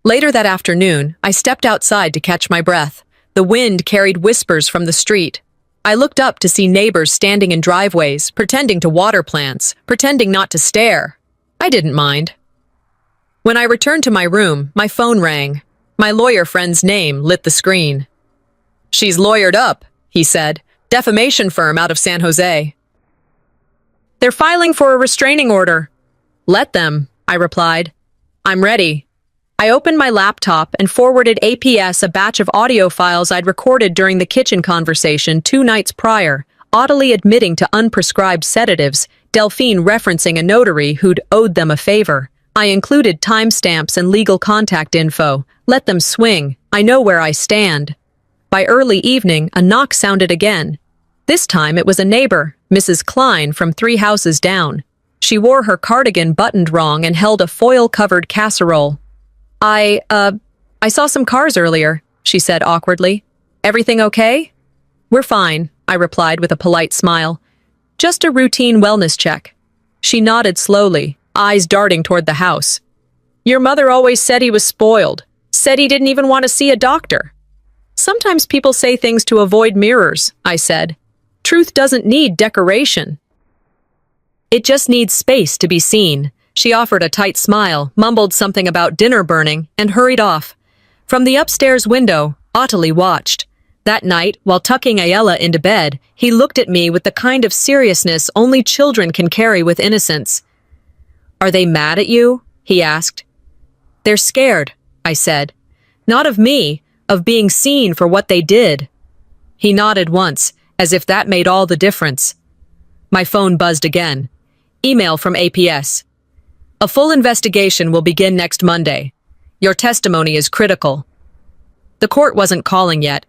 Later that afternoon, I stepped outside to catch my breath. The wind carried whispers from the street. I looked up to see neighbors standing in driveways, pretending to water plants, pretending not to stare. I didn't mind. When I returned to my room, my phone rang. My lawyer friend's name lit the screen. "She's lawyered up," he said. "Defamation firm out of San Jose." "They're filing for a restraining order." "Let them," I replied. "I'm ready." I opened my laptop and forwarded APS a batch of audio files I'd recorded during the kitchen conversation 2 nights prior, Ottilie admitting to unprescribed sedatives, Delphine referencing a notary who'd owed them a favor. I included timestamps and legal contact info. Let them swing. I know where I stand. By early evening, a knock sounded again. This time it was a neighbor, Mrs. Klein from 3 houses down. She wore her cardigan buttoned wrong and held a foil-covered casserole. I saw some cars earlier," she said awkwardly. "Everything okay?" "We're fine," I replied with a polite smile. "Just a routine wellness check." She nodded slowly, eyes darting toward the house. "Your mother always said he was spoiled, said he didn't even want to see a doctor." "Sometimes people say things to avoid mirrors," I said. "Truth doesn't need decoration. It just needs space to be seen." She offered a tight smile, mumbled something about dinner burning, and hurried off. From the upstairs window, Ottilie watched. That night, while tucking Ayala into bed, he looked at me with the kind of seriousness only children can carry with innocence. "Are they mad at you?" he asked. "They're scared," I said. "Not of me, of being seen for what they did." He nodded once, as if that made all the difference. My phone buzzed again. Email from APS. "A full investigation will begin next Monday. Your testimony is critical." The court wasn't calling yet,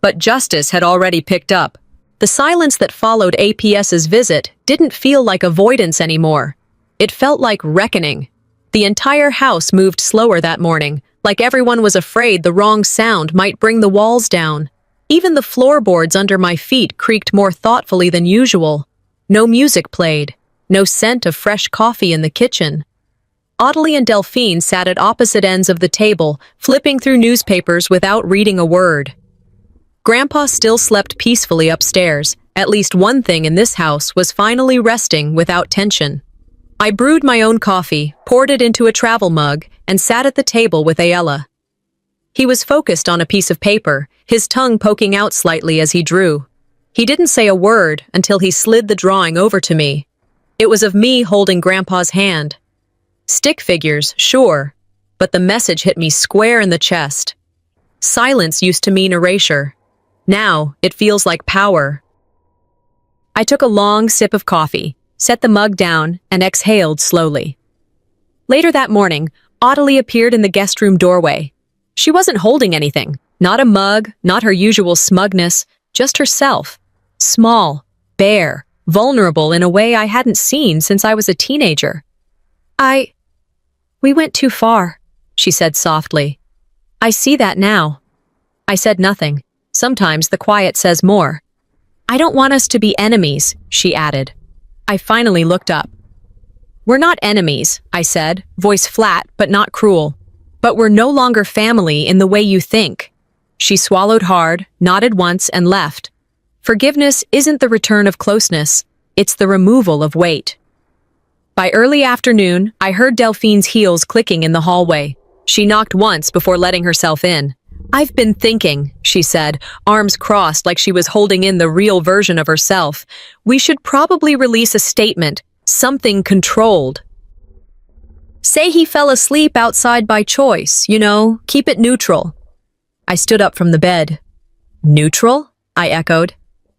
but justice had already picked up. The silence that followed APS's visit didn't feel like avoidance anymore. It felt like reckoning. The entire house moved slower that morning, like everyone was afraid the wrong sound might bring the walls down. Even the floorboards under my feet creaked more thoughtfully than usual. No music played, no scent of fresh coffee in the kitchen. Ottilie and Delphine sat at opposite ends of the table, flipping through newspapers without reading a word. Grandpa still slept peacefully upstairs. At least one thing in this house was finally resting without tension. I brewed my own coffee, poured it into a travel mug, and sat at the table with Ayala. He was focused on a piece of paper, his tongue poking out slightly as he drew. He didn't say a word until he slid the drawing over to me. It was of me holding Grandpa's hand. Stick figures, sure, but the message hit me square in the chest. Silence used to mean erasure. Now, it feels like power. I took a long sip of coffee. set the mug down, and exhaled slowly. Later that morning, Ottilie appeared in the guest room doorway. She wasn't holding anything. Not a mug, not her usual smugness, just herself. Small, bare, vulnerable in a way I hadn't seen since I was a teenager. We went too far, she said softly. I see that now. I said nothing. Sometimes the quiet says more. I don't want us to be enemies, she added. I finally looked up. We're not enemies, I said, voice flat but not cruel. But we're no longer family in the way you think. She swallowed hard, nodded once, and left. Forgiveness isn't the return of closeness, it's the removal of weight. By early afternoon, I heard Delphine's heels clicking in the hallway. She knocked once before letting herself in. I've been thinking, she said, arms crossed like she was holding in the real version of herself. We should probably release a statement, something controlled. Say he fell asleep outside by choice, keep it neutral. I stood up from the bed. Neutral? I echoed.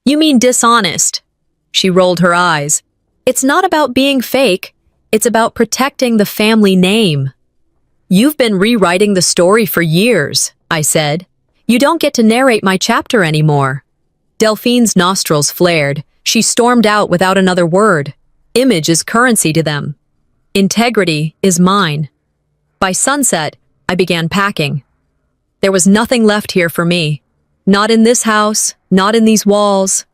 You mean dishonest? She rolled her eyes. It's not about being fake. It's about protecting the family name. You've been rewriting the story for years, I said. You don't get to narrate my chapter anymore. Delphine's nostrils flared. She stormed out without another word. Image is currency to them. Integrity is mine. By sunset, I began packing. There was nothing left here for me. Not in this house, not in these walls.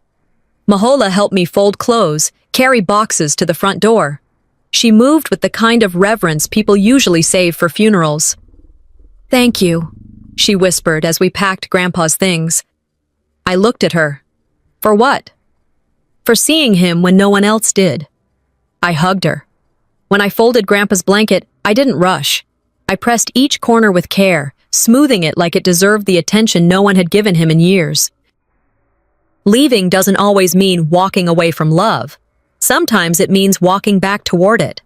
Mahola helped me fold clothes, carry boxes to the front door. She moved with the kind of reverence people usually save for funerals. Thank you, she whispered as we packed Grandpa's things. I looked at her. For what? For seeing him when no one else did. I hugged her. When I folded Grandpa's blanket, I didn't rush. I pressed each corner with care, smoothing it like it deserved the attention no one had given him in years. Leaving doesn't always mean walking away from love. Sometimes it means walking back toward it.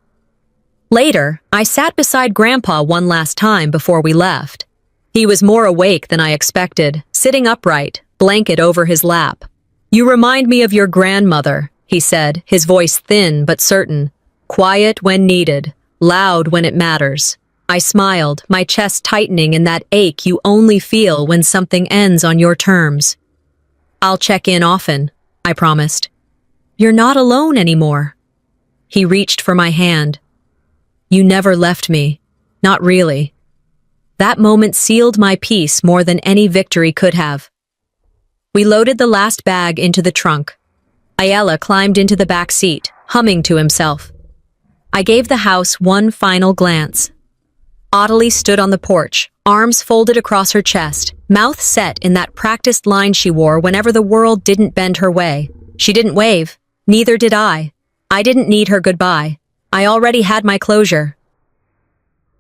Later, I sat beside Grandpa one last time before we left. He was more awake than I expected, sitting upright, blanket over his lap. You remind me of your grandmother, he said, his voice thin but certain. Quiet when needed, loud when it matters. I smiled, my chest tightening in that ache you only feel when something ends on your terms. I'll check in often, I promised. You're not alone anymore. He reached for my hand. You never left me. Not really. That moment sealed my peace more than any victory could have. We loaded the last bag into the trunk. Ayala climbed into the back seat, humming to himself. I gave the house one final glance. Ottilie stood on the porch, arms folded across her chest, mouth set in that practiced line she wore whenever the world didn't bend her way. She didn't wave. Neither did I. I didn't need her goodbye. I already had my closure.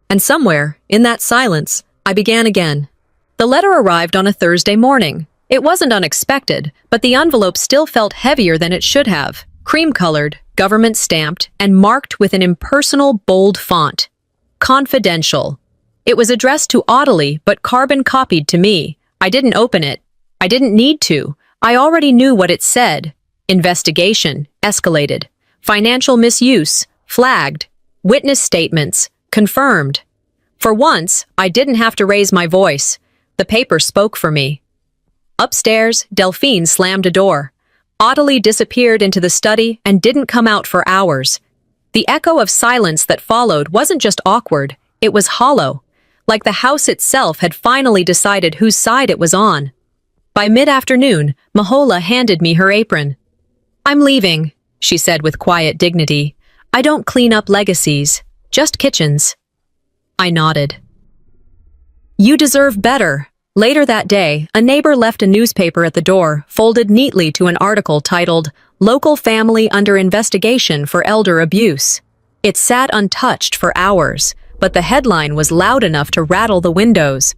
And somewhere, in that silence, I began again. The letter arrived on a Thursday morning. It wasn't unexpected, but the envelope still felt heavier than it should have. Cream-colored, government-stamped, and marked with an impersonal, bold font. Confidential. It was addressed to Ottilie, but carbon-copied to me. I didn't open it. I didn't need to. I already knew what it said. Investigation, escalated. Financial misuse, flagged. Witness statements, confirmed. For once, I didn't have to raise my voice. The paper spoke for me. Upstairs, Delphine slammed a door. Ottilie disappeared into the study and didn't come out for hours. The echo of silence that followed wasn't just awkward, it was hollow, like the house itself had finally decided whose side it was on. By mid-afternoon, Mahola handed me her apron. I'm leaving, she said with quiet dignity. I don't clean up legacies, just kitchens. I nodded. You deserve better. Later that day, a neighbor left a newspaper at the door, folded neatly to an article titled, Local Family Under Investigation for Elder Abuse. It sat untouched for hours, but the headline was loud enough to rattle the windows.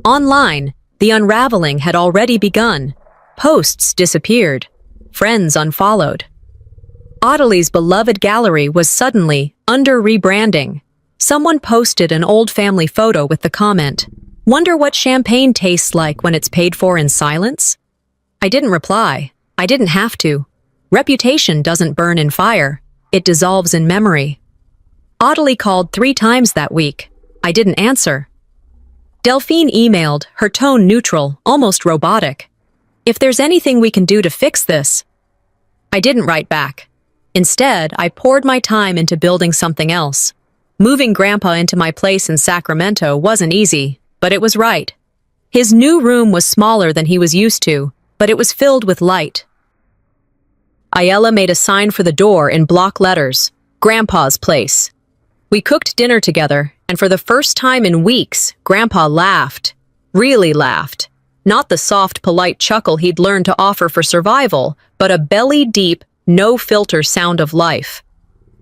Online, the unraveling had already begun. Posts disappeared. Friends unfollowed. Ottilie's beloved gallery was suddenly under rebranding. Someone posted an old family photo with the comment, "Wonder what champagne tastes like when it's paid for in silence?" I didn't reply. I didn't have to. Reputation doesn't burn in fire. It dissolves in memory. Audley called 3 times that week. I didn't answer. Delphine emailed, her tone neutral, almost robotic. If there's anything we can do to fix this. I didn't write back. Instead, I poured my time into building something else. Moving Grandpa into my place in Sacramento wasn't easy, but it was right. His new room was smaller than he was used to, but it was filled with light. Ayala made a sign for the door in block letters, Grandpa's place. We cooked dinner together, and for the first time in weeks, Grandpa laughed. Really laughed. Not the soft, polite chuckle he'd learned to offer for survival, but a belly-deep, no-filter sound of life.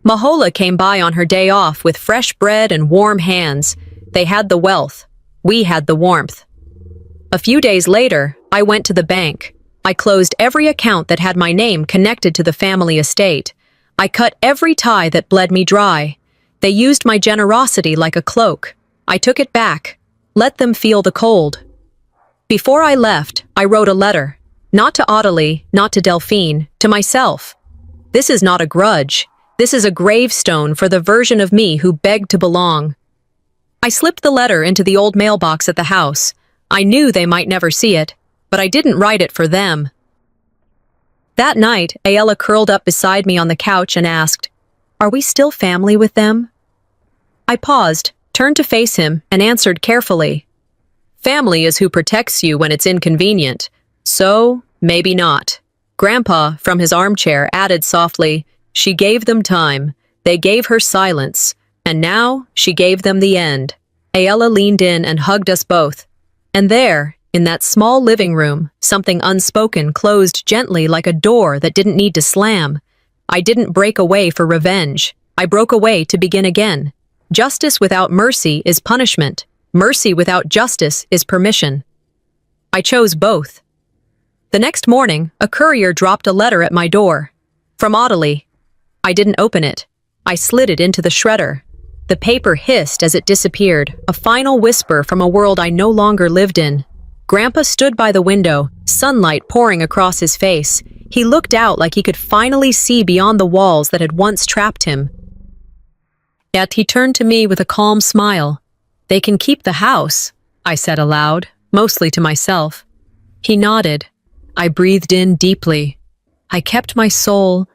Mahola came by on her day off with fresh bread and warm hands. They had the wealth. We had the warmth. A few days later, I went to the bank. I closed every account that had my name connected to the family estate. I cut every tie that bled me dry. They used my generosity like a cloak. I took it back. Let them feel the cold. Before I left, I wrote a letter. Not to Audley, not to Delphine, to myself. This is not a grudge. This is a gravestone for the version of me who begged to belong. I slipped the letter into the old mailbox at the house. I knew they might never see it, but I didn't write it for them. That night, Ayala curled up beside me on the couch and asked, "Are we still family with them?" I paused, turned to face him, and answered carefully, "Family is who protects you when it's inconvenient. So, maybe not." Grandpa, from his armchair, added softly, "She gave them time. They gave her silence. And now, she gave them the end." Ayala leaned in and hugged us both. And there, in that small living room, something unspoken closed gently like a door that didn't need to slam. I didn't break away for revenge. I broke away to begin again. Justice without mercy is punishment. Mercy without justice is permission. I chose both. The next morning, a courier dropped a letter at my door. From Audley. I didn't open it. I slid it into the shredder. The paper hissed as it disappeared, a final whisper from a world I no longer lived in. Grandpa stood by the window, sunlight pouring across his face. He looked out like he could finally see beyond the walls that had once trapped him. Yet he turned to me with a calm smile. "They can keep the house," I said aloud, mostly to myself. He nodded. I breathed in deeply. I kept my soul